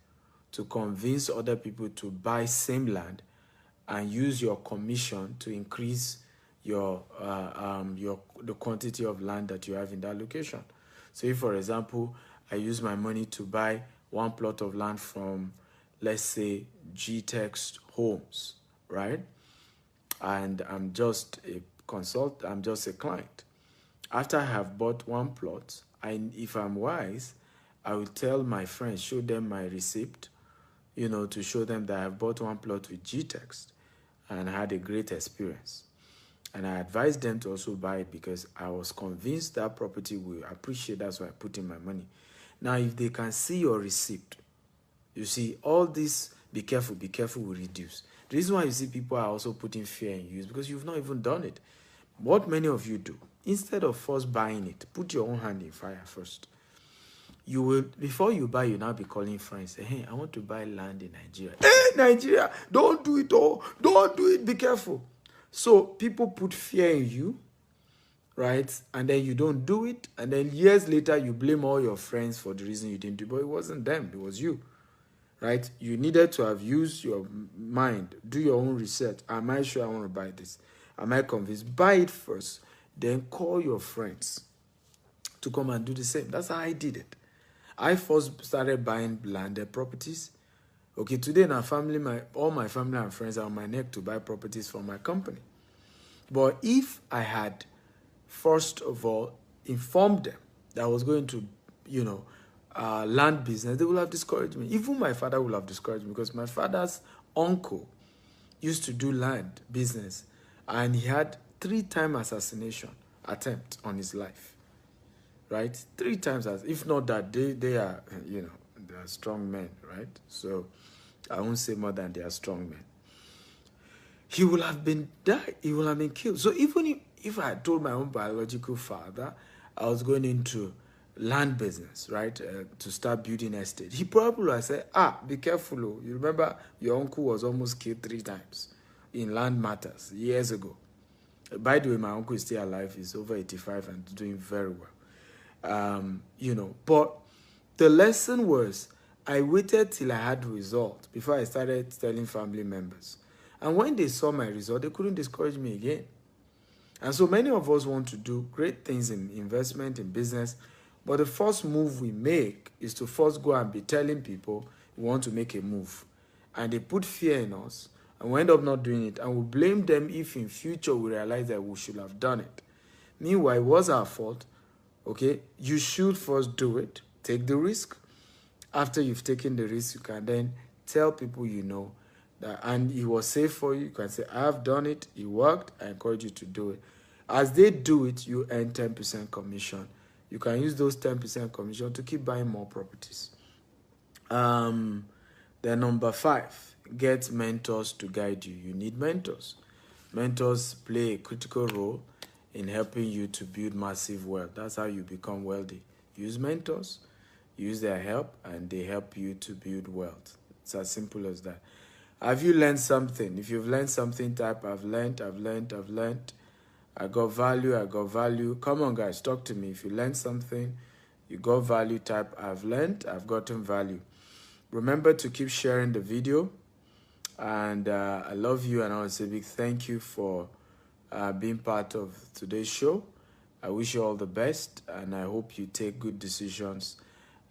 to convince other people to buy same land, and use your commission to increase the quantity of land that you have in that location. So if, for example, I use my money to buy one plot of land from, let's say, Gtext Homes, right? And I'm just a client. After I have bought one plot, if I'm wise, I will tell my friends, show them my receipt, to show them that I've bought one plot with Gtext and had a great experience. And I advised them to also buy it because I was convinced that property will appreciate. That's why I put in my money. Now, if they can see your receipt, you see, all this, be careful will reduce. The reason why you see people are also putting fear in you is because you've not even done it. What many of you do, instead of first buying it, put your own hand in fire first. You will, before you buy, you now be calling friends, say, hey, I want to buy land in Nigeria. Hey, Nigeria, don't do it, don't do it, be careful. So people put fear in you, right? And then you don't do it. And then years later, you blame all your friends for the reason you didn't do it. But it wasn't them, it was you, right? You needed to have used your mind, do your own research. Am I sure I want to buy this? Am I convinced? Buy it first, then call your friends to come and do the same. That's how I did it. I first started buying landed properties. Okay, today in our family, all my family and friends are on my neck to buy properties from my company. But if I had, first of all, informed them that I was going to, land business, they would have discouraged me. Even my father would have discouraged me because my father's uncle used to do land business, and he had 3-time assassination attempt on his life. Right? 3 times, if not that, they are, they are strong men, right? So I won't say more than they are strong men. He will have been died. He will have been killed. So even if I had told my own biological father I was going into land business, right, to start building estate, he probably would have said, be careful. You remember your uncle was almost killed 3 times in land matters years ago. By the way, my uncle is still alive. He's over 85 and doing very well. But the lesson was I waited till I had result before I started telling family members. And when they saw my result, they couldn't discourage me again. And so many of us want to do great things in investment, in business, but the first move we make is to first go and be telling people we want to make a move. And they put fear in us, and we end up not doing it. And we blame them if in future we realize that we should have done it. Meanwhile, it was our fault. Okay, you should first do it. Take the risk. After you've taken the risk, you can then tell people that, and it was safe for you. You can say, I have done it. It worked. I encourage you to do it. As they do it, you earn 10% commission. You can use those 10% commission to keep buying more properties. Then number 5, get mentors to guide you. You need mentors. Mentors play a critical role in helping you to build massive wealth. That's how you become wealthy. Use mentors, use their help, and they help you to build wealth. It's as simple as that. Have you learned something? If you've learned something, type I've learned, I've learned, I've learned. I got value, I got value. Come on, guys, talk to me. If you learned something, you got value, type I've learned, I've gotten value. Remember to keep sharing the video. And I love you, and I want to say a big thank you for being part of today's show. I wish you all the best, and I hope you take good decisions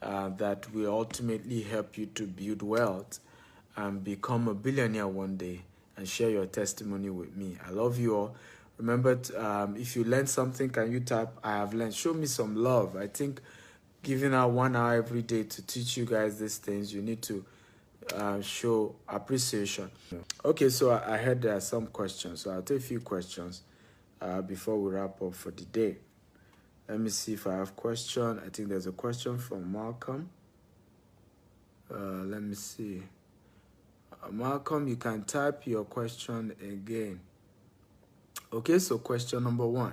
that will ultimately help you to build wealth and become a billionaire one day and share your testimony with me. I love you all. Remember, if you learned something, can you type I have learned? Show me some love. I think giving out 1 hour every day to teach you guys these things, you need to show appreciation. Okay, so I heard there are some questions, so I'll take a few questions before we wrap up for the day. Let me see if I have a question. I think there's a question from Malcolm. Let me see. Malcolm, you can type your question again. Okay, so question number 1.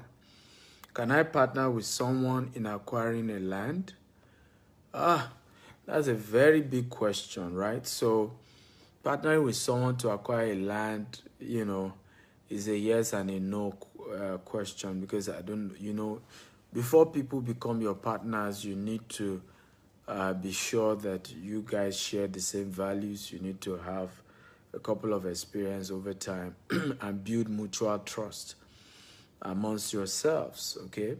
Can I partner with someone in acquiring a land? That's a very big question, right? So partnering with someone to acquire a land, is a yes and a no question, because I don't, before people become your partners, you need to be sure that you guys share the same values. You need to have a couple of experience over time and build mutual trust amongst yourselves, okay?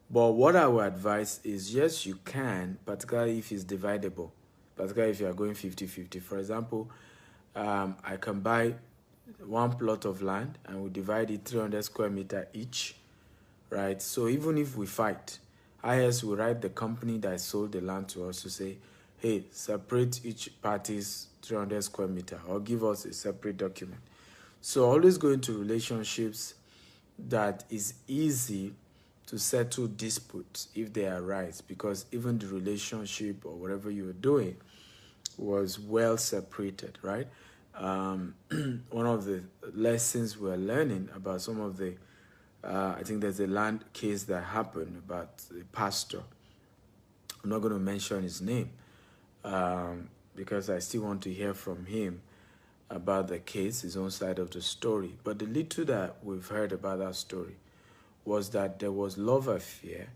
But what I would advise is, yes, you can, particularly if it's dividable, particularly if you are going 50-50. For example, I can buy one plot of land and we divide it 300 square meter each, right? So even if we fight, IS will write the company that sold the land to us to say, hey, separate each party's 300 square meter, or give us a separate document. So always go into relationships that is easy to settle disputes if they arise, because even the relationship or whatever you were doing was well separated, right? One of the lessons we're learning about some of the, I think there's a land case that happened about a pastor. I'm not going to mention his name because I still want to hear from him about the case, his own side of the story. But the little that we've heard about that story was that there was love affair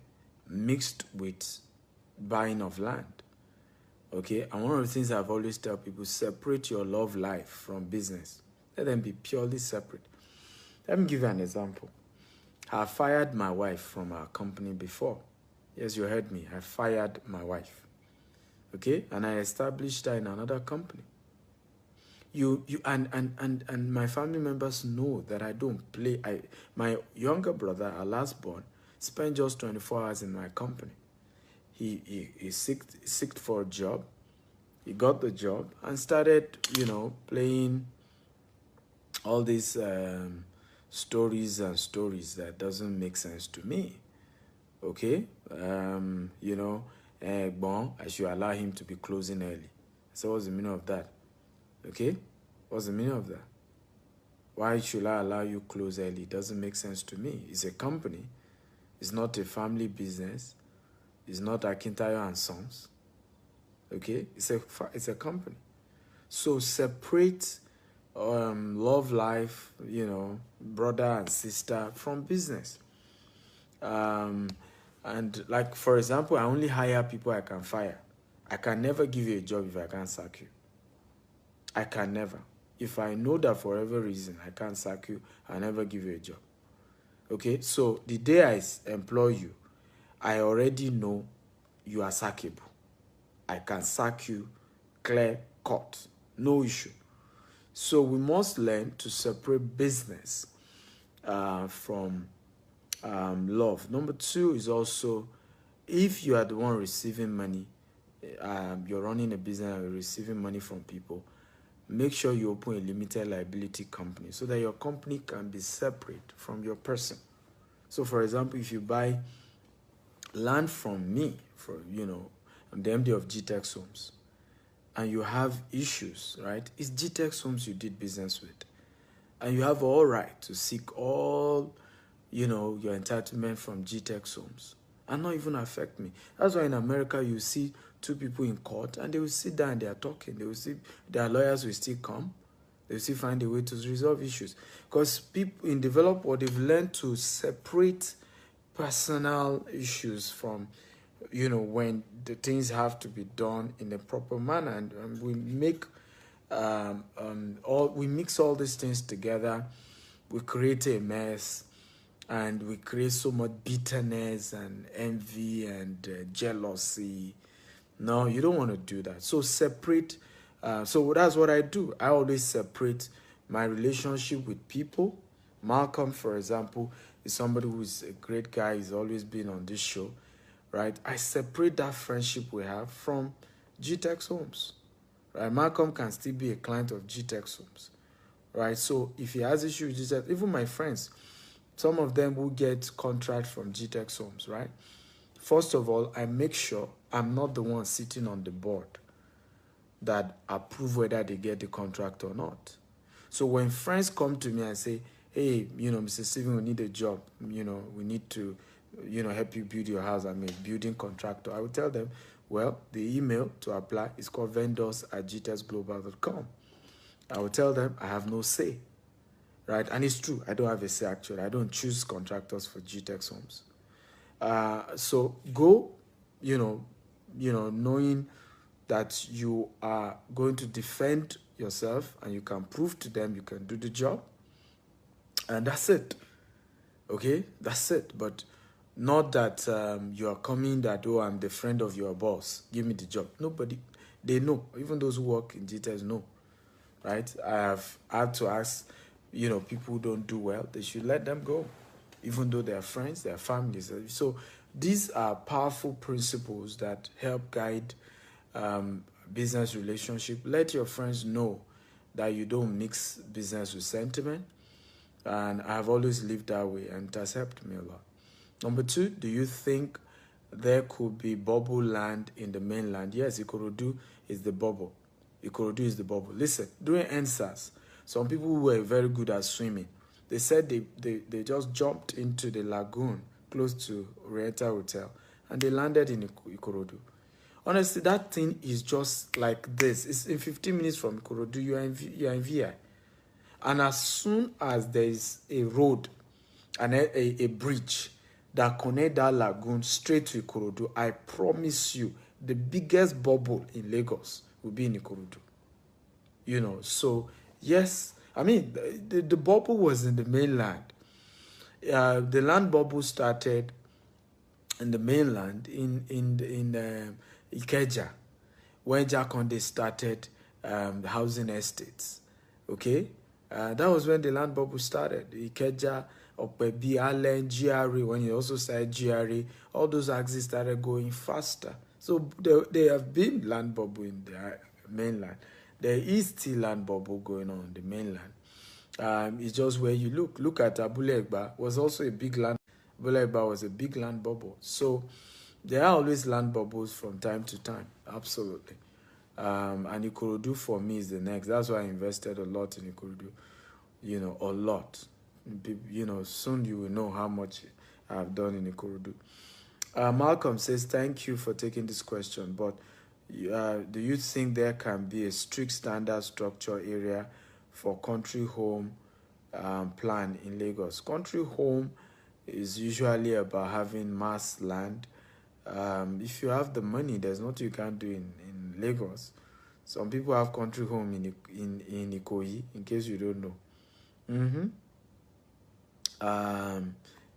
mixed with buying of land. Okay, and one of the things I've always tell people, separate your love life from business. Let them be purely separate. Let me give you an example. I fired my wife from our company before. Yes, you heard me. I fired my wife. Okay, and I established her in another company. And my family members know that I don't play. My younger brother, our last born, spent just 24 hours in my company. He seeked for a job. He got the job and started, playing all these stories that doesn't make sense to me. Okay, I should allow him to be closing early. So what's the meaning of that? Okay, what's the meaning of that? Why should I allow you close early? It doesn't make sense to me. It's a company. It's not a family business. It's not Akintayo and Sons. Okay, it's a company. So separate love life, brother and sister from business. And like, for example, I only hire people I can fire. I can never give you a job if I can't sack you. I can never. If I know that for whatever reason I can't sack you, I'll never give you a job. Okay, so the day I employ you, I already know you are sackable. I can sack you clear cut, no issue. So we must learn to separate business from love. Number 2 is also, if you are the one receiving money, you're running a business and you're receiving money from people, make sure you open a limited liability company so that your company can be separate from your person. So, for example, if you buy land from me, I'm the MD of Gtext Homes, and you have issues, right? It's Gtext Homes you did business with, and you have all right to seek all, your entitlement from Gtext Homes, and not even affect me. That's why in America you see two people in court and they will sit down and they are talking. They will see their lawyers will still come. They will still find a way to resolve issues. Because people in developed world, they've learned to separate personal issues from, when the things have to be done in a proper manner. And we make we mix all these things together. We create a mess, and we create so much bitterness and envy and jealousy. No, you don't want to do that. So separate. So that's what I do. I always separate my relationship with people. Malcolm, for example, is somebody who is a great guy. He's always been on this show, right? I separate that friendship we have from Gtext Homes. Right? Malcolm can still be a client of Gtext Homes, right? So if he has issues with Gtext, even my friends, some of them will get contracts from Gtext Homes, right? First of all, I make sure I'm not the one sitting on the board that approve whether they get the contract or not. So when friends come to me and say, hey, Mr. Steven, we need a job, we need to, help you build your house. I'm a building contractor. I will tell them, well, the email to apply is called vendors@gtextglobal.com. I will tell them I have no say, right? And it's true. I don't have a say, actually. I don't choose contractors for Gtext Homes. So go, knowing that you are going to defend yourself and you can prove to them you can do the job. And that's it. Okay? That's it. But not that you are coming that, oh, I'm the friend of your boss. Give me the job. Nobody, they know. Even those who work in Gtext know. Right? I have had to ask, people who don't do well, they should let them go. Even though they are friends, they are families. So these are powerful principles that help guide business relationship. Let your friends know that you don't mix business with sentiment. And I've always lived that way, and it has helped me a lot. Number 2, do you think there could be bubble land in the mainland? Yes, Ikorodu is the bubble. Ikorodu is the bubble. Listen, during NSAS, some people who were very good at swimming, they said they just jumped into the lagoon close to Oriental Hotel, and they landed in Ikorodu. Honestly, that thing is just like this. It's in 15 minutes from Ikorodu, you are in VI. And as soon as there is a road and a bridge that connect that lagoon straight to Ikorodu, I promise you, the biggest bubble in Lagos will be in Ikorodu. So yes, I mean, the bubble was in the mainland. The land bubble started in the mainland in Ikeja, when Jakonde started the housing estates. Okay, that was when the land bubble started. Ikeja, Okpebi, Allen, GRA. When you also started GRA, all those axes started going faster. So there have been land bubble in the mainland. There is still land bubble going on in the mainland. It's just where you look. Look at Abule Egba, was also a big land. Abule Egba was a big land bubble. So there are always land bubbles from time to time. Absolutely. And Ikorodu for me is the next. That's why I invested a lot in Ikorodu. A lot. Soon you will know how much I've done in Ikorodu. Malcolm says, thank you for taking this question, but do you think there can be a strict standard structure area for country home plan in Lagos? Country home is usually about having mass land. If you have the money, there's nothing you can't do in Lagos. Some people have country home in Ikoyi, in case you don't know.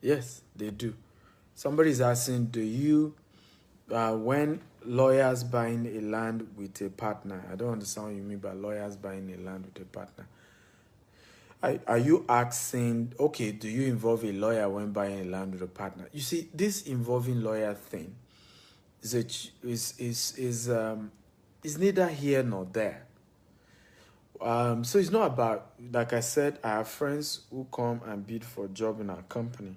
Yes, they do. Somebody is asking, do you, when lawyers buying a land with a partner, I don't understand what you mean by lawyers buying a land with a partner. Are you asking, okay, do you involve a lawyer when buying a land with a partner? You see, this involving lawyer thing is neither here nor there. So it's not about, like I said, I have friends who come and bid for a job in our company.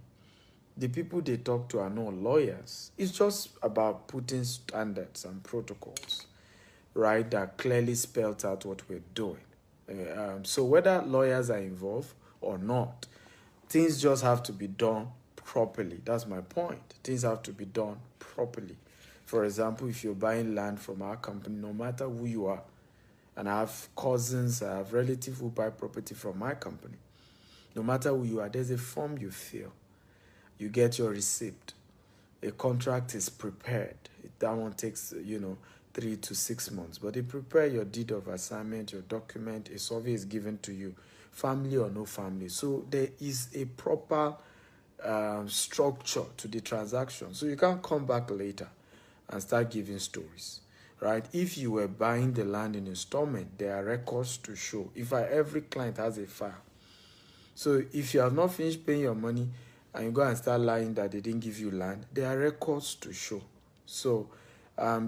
The people they talk to are not lawyers. It's just about putting standards and protocols, right, that clearly spells out what we're doing. So whether lawyers are involved or not, things just have to be done properly. That's my point. Things have to be done properly. For example, if you're buying land from our company, no matter who you are, and I have cousins, I have relatives who buy property from my company, no matter who you are, there's a form you fill. You get your receipt. A contract is prepared. That one takes, 3 to 6 months. But they prepare your deed of assignment, your document, a survey is given to you, family or no family. So there is a proper structure to the transaction. So you can't come back later and start giving stories, right? If you were buying the land in installment, there are records to show. Every client has a file. So if you have not finished paying your money and you go and start lying that they didn't give you land, there are records to show. So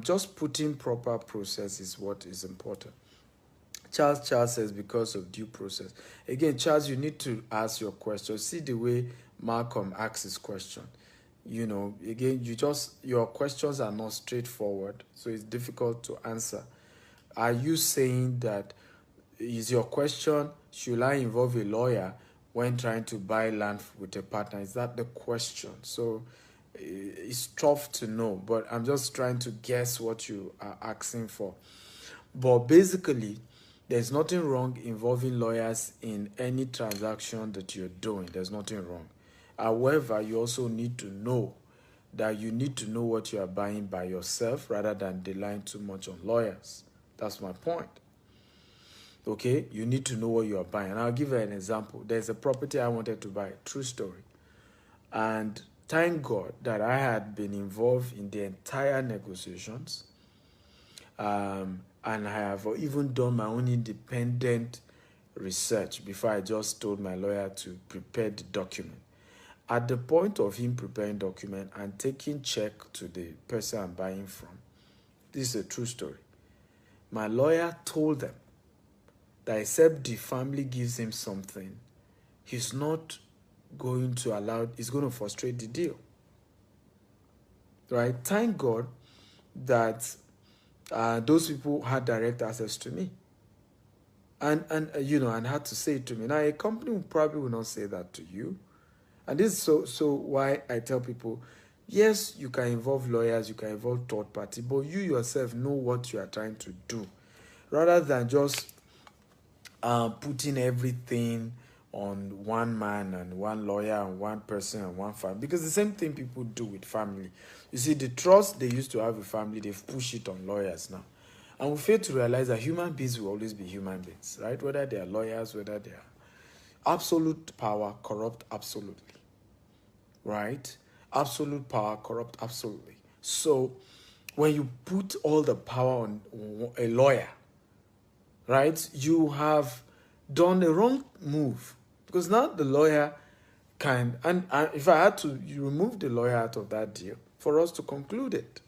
just putting proper process is what is important. Charles says because of due process. Again, Charles, you need to ask your question. See the way Malcolm asks his question. Again, your questions are not straightforward, so it's difficult to answer. Are you saying that, is your question, should I involve a lawyer when trying to buy land with a partner? Is that the question? So it's tough to know, but I'm just trying to guess what you are asking for. But basically, there's nothing wrong involving lawyers in any transaction that you're doing. There's nothing wrong. However, you also need to know that you need to know what you are buying by yourself rather than relying too much on lawyers. That's my point. Okay, you need to know what you are buying. And I'll give you an example. There's a property I wanted to buy, true story. And thank God that I had been involved in the entire negotiations. And I have even done my own independent research before I just told my lawyer to prepare the document. At the point of him preparing document and taking check to the person I'm buying from, this is a true story. My lawyer told them that except the family gives him something, he's not going to allow, he's going to frustrate the deal. Right? Thank God that those people had direct access to me. And had to say it to me. Now, a company probably will not say that to you. And this is so why I tell people, yes, you can involve lawyers, you can involve third party, but you yourself know what you are trying to do. Rather than just putting everything on one man and one lawyer and one person and one family. Because the same thing people do with family. You see, the trust they used to have with family, they've pushed it on lawyers now. And we fail to realize that human beings will always be human beings, right? Whether they are lawyers, whether they are absolute power, corrupt absolutely. Right? Absolute power, corrupt absolutely. So when you put all the power on a lawyer, right, you have done a wrong move. Because now the lawyer can, and if I had to remove the lawyer out of that deal for us to conclude it,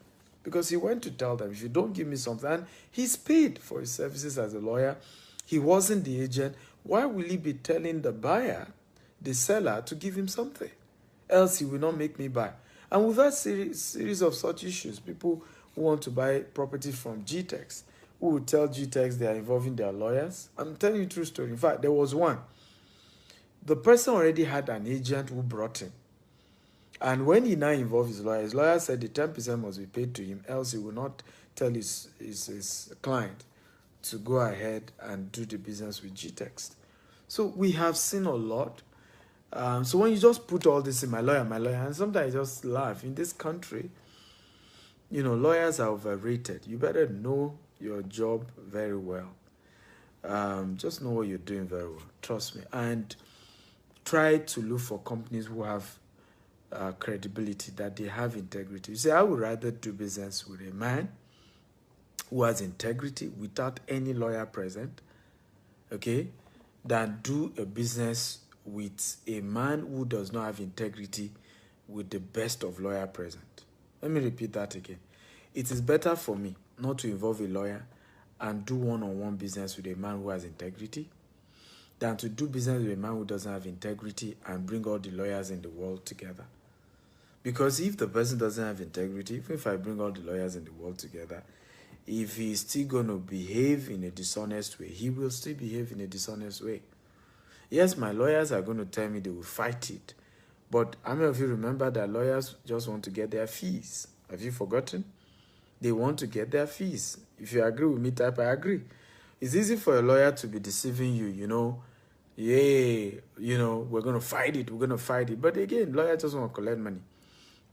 because he went to tell them, if you don't give me something, and he's paid for his services as a lawyer, he wasn't the agent, why will he be telling the buyer, the seller, to give him something? Else he will not make me buy. And with that series of such issues, people who want to buy property from Gtext, who will tell Gtext they are involving their lawyers. I'm telling you a true story. In fact, there was one. The person already had an agent who brought him. And when he now involved his lawyer said the 10% must be paid to him, else he will not tell his client to go ahead and do the business with Gtext. So we have seen a lot. So when you just put all this in my lawyer, and sometimes I just laugh. In this country, lawyers are overrated. You better know your job very well. Just know what you're doing very well. Trust me. And try to look for companies who have credibility, that they have integrity. You see, I would rather do business with a man who has integrity without any lawyer present, okay, than do a business with a man who does not have integrity with the best of lawyer present. Let me repeat that again. It is better for me not to involve a lawyer and do one-on-one business with a man who has integrity than to do business with a man who doesn't have integrity and bring all the lawyers in the world together. Because if the person doesn't have integrity, even if I bring all the lawyers in the world together, if he's still going to behave in a dishonest way, he will still behave in a dishonest way. Yes, my lawyers are going to tell me they will fight it, But how many of you remember that lawyers just want to get their fees? Have you forgotten? They want to get their fees. If you agree with me, type I agree. It's easy for a lawyer to be deceiving you, we're going to fight it, we're going to fight it. But again, lawyers just want to collect money.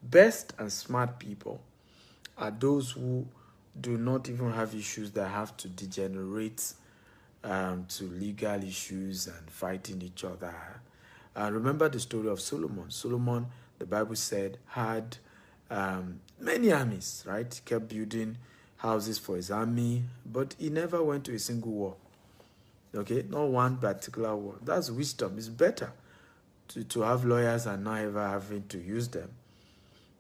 Best and smart people are those who do not even have issues that have to degenerate to legal issues and fighting each other. Remember the story of Solomon. Solomon, the Bible said, had many armies, right? He kept building houses for his army, but he never went to a single war. Okay, not one particular war. That's wisdom. It's better to have lawyers and not ever having to use them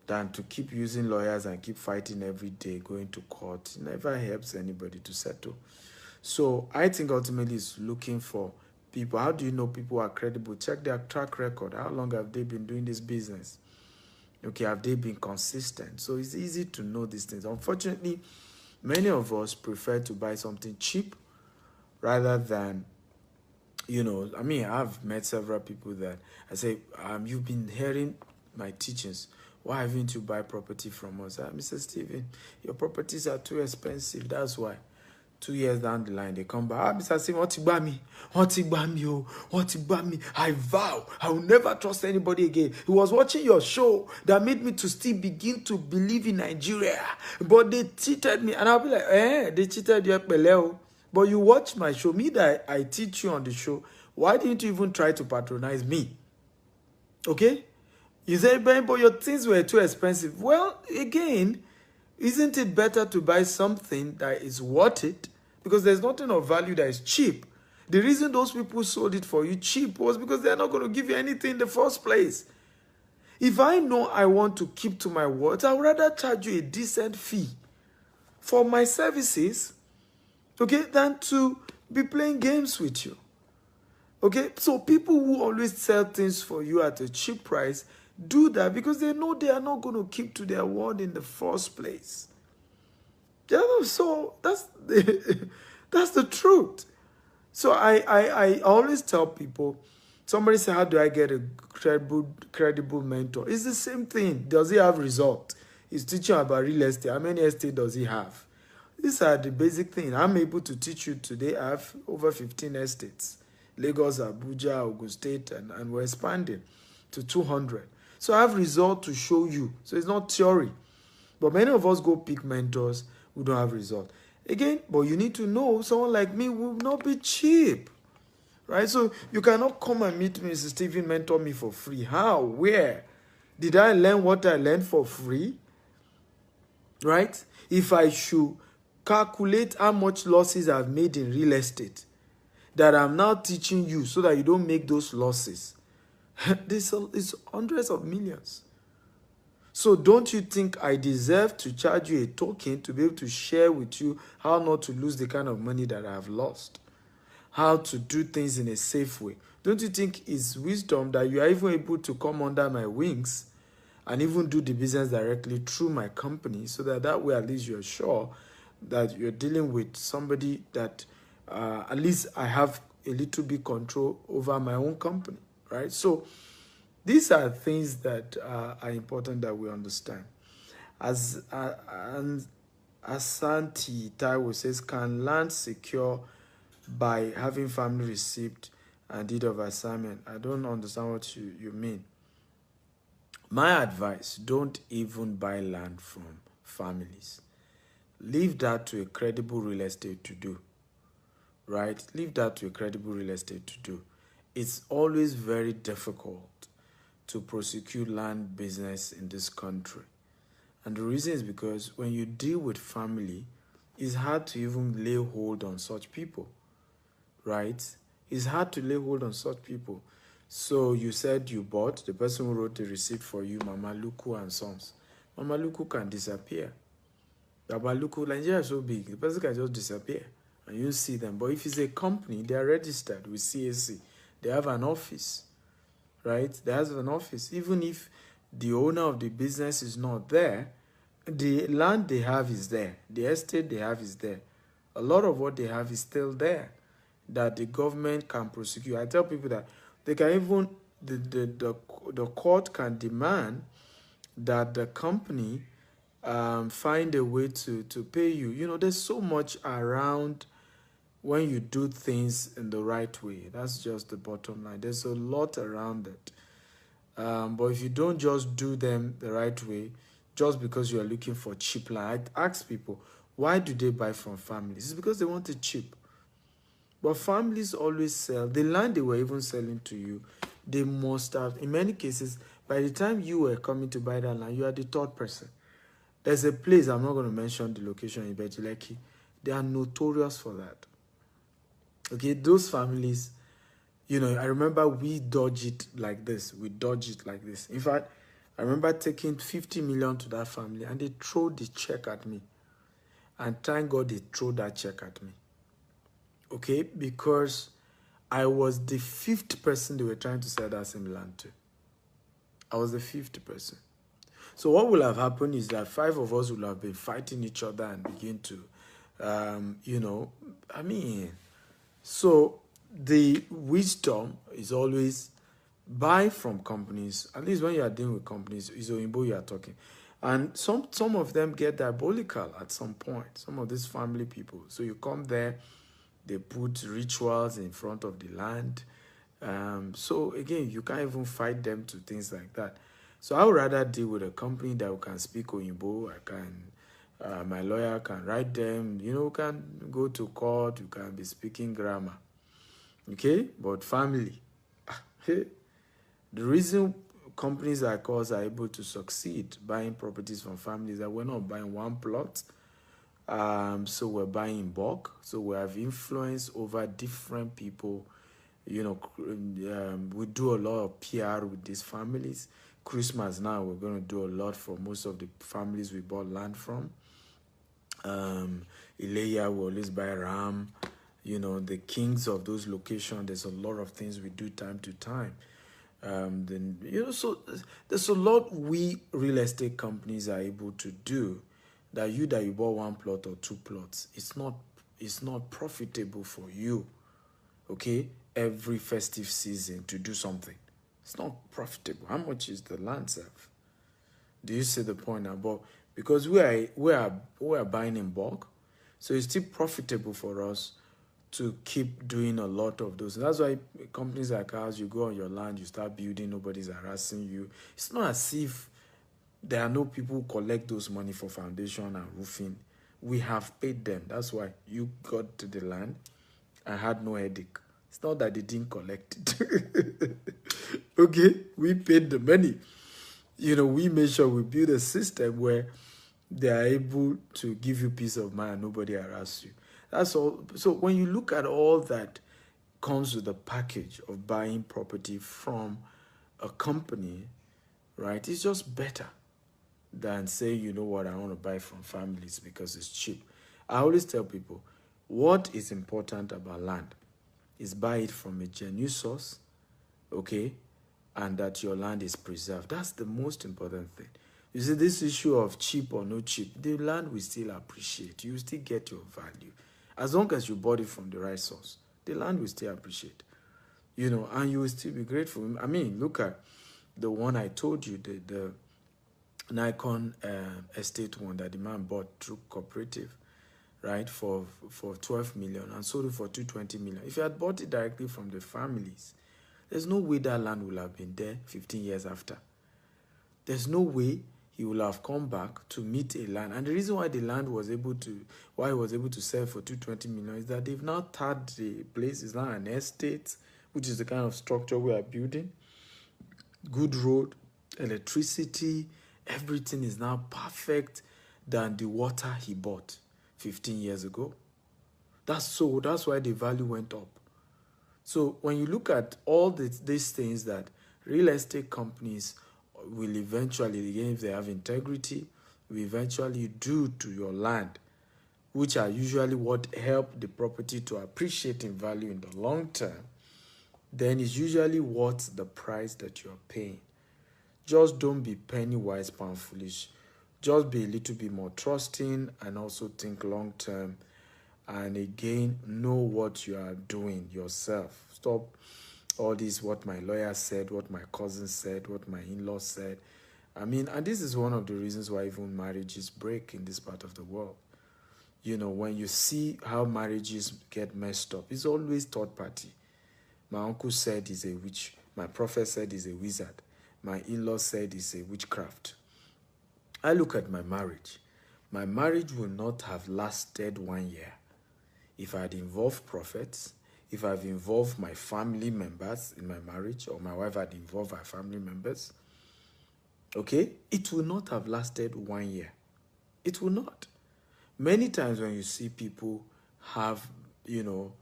than to keep using lawyers and keep fighting every day, going to court. It never helps anybody to settle. So I think ultimately it's looking for people. How do you know people are credible? Check their track record. How long have they been doing this business? Okay, have they been consistent? So it's easy to know these things. Unfortunately, many of us prefer to buy something cheap rather than, I've met several people that I say, you've been hearing my teachings. Why haven't you buy property from us? Mr. Stephen, your properties are too expensive. That's why. 2 years down the line, they come back. Mr. Stephen, what you buy me? I vow I will never trust anybody again. He was watching your show that made me to still begin to believe in Nigeria. But they cheated me. And I'll be like, they cheated you. But you watch my show. Me that I teach you on the show. Why didn't you even try to patronize me? Okay? You say, but your things were too expensive. Well, again, isn't it better to buy something that is worth it? Because there's nothing of value that is cheap. The reason those people sold it for you cheap was because they're not going to give you anything in the first place. If I know I want to keep to my words, I would rather charge you a decent fee for my services, okay, than to be playing games with you. Okay, so people who always sell things for you at a cheap price do that because they know they are not going to keep to their word in the first place. Yeah, so that's the truth. So I always tell people, somebody say, how do I get a credible mentor? It's the same thing. Does he have result? He's teaching about real estate. How many estate does he have? These are the basic things. I'm able to teach you today. I have over 15 estates. Lagos, Abuja, Ogun State, and we're expanding to 200. So I have result to show you. So it's not theory. But many of us go pick mentors who don't have result. Again, but you need to know someone like me will not be cheap. Right? So you cannot come and meet me, Mr. Stephen, mentor me for free. How? Where? Did I learn what I learned for free? Right? If I should calculate how much losses I've made in real estate, that I'm now teaching you so that you don't make those losses, it's hundreds of millions. So don't you think I deserve to charge you a token to be able to share with you how not to lose the kind of money that I have lost? How to do things in a safe way? Don't you think it's wisdom that you are even able to come under my wings and even do the business directly through my company so that way at least you're sure that you're dealing with somebody that at least I have a little bit control over my own company, right? So these are things that are important that we understand. As Asante Taiwo says, can land secure by having family receipt and deed of assignment? I don't understand what you mean. My advice, don't even buy land from families. Leave that to a credible real estate to do. Right? Leave that to a credible real estate to do. It's always very difficult to prosecute land business in this country. And the reason is because when you deal with family, it's hard to even lay hold on such people. Right? It's hard to lay hold on such people. So you said you bought, the person who wrote the receipt for you, Mama Luku and Sons. Mama Luku can disappear. Mama Luku, Nigeria is so big, the person can just disappear. And you see them. But if it's a company, they are registered with CAC. They have an office, right? They have an office. Even if the owner of the business is not there, the land they have is there. The estate they have is there. A lot of what they have is still there that the government can prosecute. I tell people that they can even the court can demand that the company find a way to pay you. You know, there's so much around when you do things in the right way. That's just the bottom line. There's a lot around it. But if you don't just do them the right way, just because you are looking for cheap land, I ask people, why do they buy from families? It's because they want it cheap. But families always sell. The land they were even selling to you, they must have, in many cases, by the time you were coming to buy that land, you are the third person. There's a place, I'm not going to mention the location in Bejileki. They are notorious for that. Okay, those families, you know, I remember we dodge it like this. We dodge it like this. In fact, I remember taking 50 million to that family and they throw the check at me. And thank God they throw that check at me. Okay, because I was the fifth person they were trying to sell that same land to. I was the fifth person. So what will have happened is that 5 of us will have been fighting each other and begin to, you know, I mean, so the wisdom is always buy from companies. At least when you are dealing with companies, it's Oyinbo you are talking. And some of them get diabolical at some point, some of these family people. So you come there, they put rituals in front of the land. So again, you can't even fight them to things like that. So I would rather deal with a company that can speak Oyinbo. I can, my lawyer can write them. You know, can go to court. You can be speaking grammar. Okay, but family. The reason companies like us are able to succeed buying properties from families that we're not buying one plot. So we're buying in bulk. So we have influence over different people. You know, we do a lot of PR with these families. Christmas now, we're going to do a lot for most of the families we bought land from. Ileya, we always buy ram. You know, the kings of those locations, there's a lot of things we do time to time. Then, you know, so there's a lot we real estate companies are able to do that you bought one plot or 2 plots. It's not profitable for you, okay, every festive season to do something. It's not profitable. How much is the land serve? Do you see the point now? But because we are buying in bulk, so it's still profitable for us to keep doing a lot of those. That's why companies like ours, you go on your land, you start building, nobody's harassing you. It's not as if there are no people who collect those money for foundation and roofing. We have paid them. That's why you got to the land and had no headache. It's not that they didn't collect it. Okay, we paid the money. You know, we make sure we build a system where they are able to give you peace of mind and nobody harass you. That's all. So when you look at all that comes with the package of buying property from a company, right, it's just better than say, you know what, I want to buy from families because it's cheap. I always tell people, what is important about land is buy it from a genuine source, okay, and that your land is preserved. That's the most important thing. You see, this issue of cheap or no cheap, the land will still appreciate. You will still get your value. As long as you bought it from the right source, the land will still appreciate. You know, and you will still be grateful. I mean, look at the one I told you, the Nikon estate one that the man bought through cooperative, right, for 12 million and sold it for 220 million. If you had bought it directly from the families, there's no way that land will have been there 15 years after. There's no way he will have come back to meet a land. And the reason why the land was able to, why he was able to sell for 220 million is that they've now tarred the place. It's now an estate, which is the kind of structure we are building. Good road, electricity, everything is now perfect than the water he bought 15 years ago. That's why the value went up. So when you look at all these things that real estate companies will eventually, again, if they have integrity, will eventually do to your land, which are usually what help the property to appreciate in value in the long term, then it's usually worth the price that you're paying. Just don't be penny wise, pound foolish. Just be a little bit more trusting and also think long term. And again, know what you are doing yourself. Stop all this, what my lawyer said, what my cousin said, what my in-law said. I mean, and this is one of the reasons why even marriages break in this part of the world. You know, when you see how marriages get messed up, it's always third party. My uncle said he's a witch. My prophet said he's a wizard. My in-law said he's a witchcraft. I look at my marriage. My marriage would not have lasted 1 year if I had involved prophets, if I've involved my family members in my marriage, or my wife had involved her family members. Okay? It will not have lasted 1 year. It will not. Many times when you see people have, you know,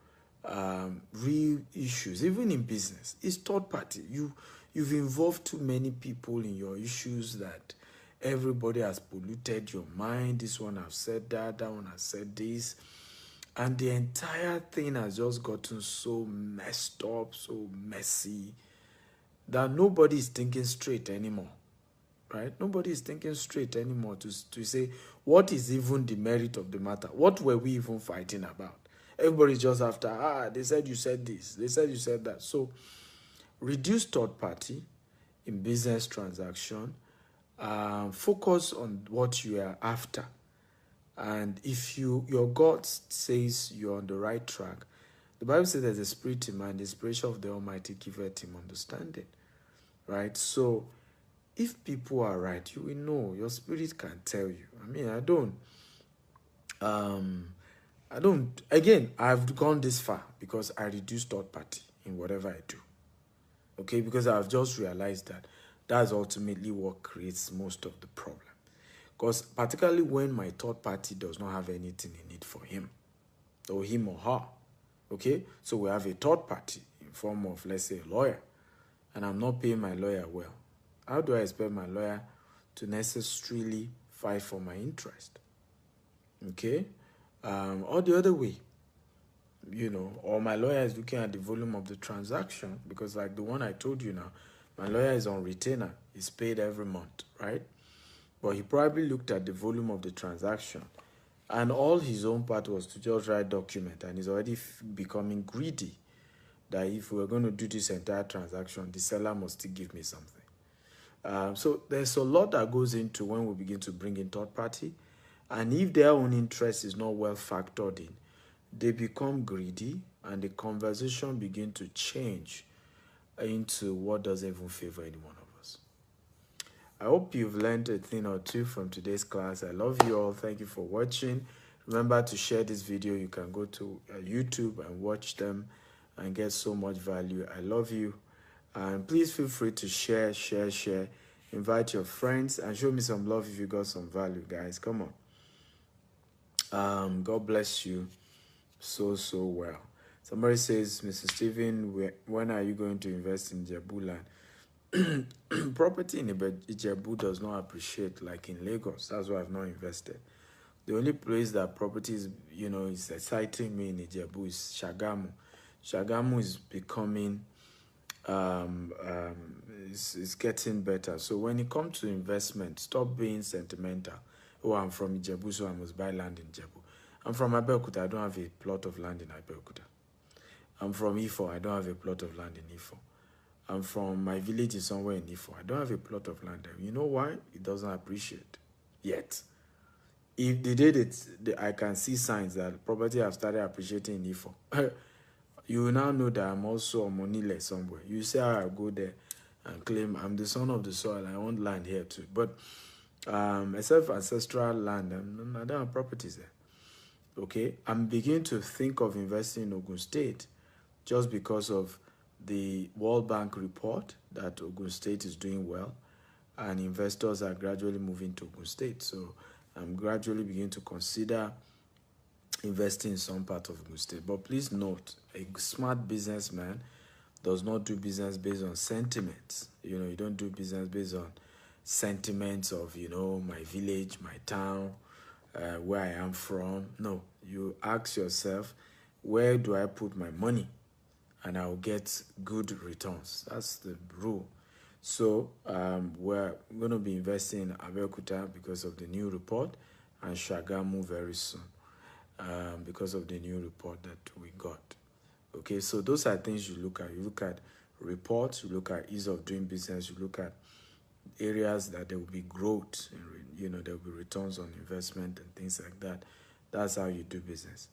real issues, even in business, it's third party. You've involved too many people in your issues that everybody has polluted your mind. This one has said that, that one has said this. And the entire thing has just gotten so messed up, so messy, that nobody is thinking straight anymore. Right? Nobody is thinking straight anymore to say, what is even the merit of the matter? What were we even fighting about? Everybody's just after, they said you said this. They said you said that. So reduce third party in business transaction. Focus on what you are after. And if your God says you're on the right track, the Bible says there's a spirit in man, the spirit of the Almighty giveth him understanding. Right? So if people are right, you will know. Your spirit can tell you. I mean, again, I've gone this far because I reduce third party in whatever I do. Okay? Because I've just realized that that's ultimately what creates most of the problem. Because particularly when my third party does not have anything in it for him or her. Okay? So we have a third party in form of, let's say, a lawyer. And I'm not paying my lawyer well. How do I expect my lawyer to necessarily fight for my interest? Okay? Or the other way, you know, or my lawyer is looking at the volume of the transaction, because like the one I told you now, my lawyer is on retainer. He's paid every month, right? But he probably looked at the volume of the transaction, and all his own part was to just write document, and he's already becoming greedy that if we're going to do this entire transaction, the seller must still give me something. So there's a lot that goes into when we begin to bring in third party. And if their own interest is not well factored in, they become greedy and the conversation begin to change into what doesn't even favor any one of us. I hope you've learned a thing or two from today's class. I love you all. Thank you for watching. Remember to share this video. You can go to YouTube and watch them and get so much value. I love you. And please feel free to share. Invite your friends and show me some love if you got some value, guys. Come on. God bless you so well. Somebody says, Mr. Stephen, when are you going to invest in Ijebu land? Property in Ijebu does not appreciate like in Lagos. That's why I've not invested. The only place that property is, you know, is exciting me in Ijebu is Shagamu. Shagamu is becoming it's getting better. So when it comes to investment, stop being sentimental. Oh, I'm from Ijebu, so I must buy land in Ijebu. I'm from Abeokuta, I don't have a plot of land in Abeokuta. I'm from Ifo, I don't have a plot of land in Ifo. I'm from, my village is somewhere in Ifo, I don't have a plot of land there. You know why? It doesn't appreciate yet. If they did it, I can see signs that property have started appreciating in Ifo. You will now know that I'm also a Monile somewhere. You say I go there and claim I'm the son of the soil. I own land here too. But except for ancestral land, I don't have properties there. Okay? I'm beginning to think of investing in Ogun State just because of the World Bank report that Ogun State is doing well and investors are gradually moving to Ogun State. So I'm gradually beginning to consider investing in some part of Ogun State. But please note, a smart businessman does not do business based on sentiments. You know, you don't do business based on sentiments of, you know, my village, my town, where I am from. No, you ask yourself, where do I put my money? And I'll get good returns. That's the rule. So we're going to be investing in Abeokuta because of the new report and Shagamu very soon. Because of the new report that we got. Okay, so those are things you look at. You look at reports, you look at ease of doing business, you look at areas that there will be growth, there will be returns on investment and things like that. That's how you do business.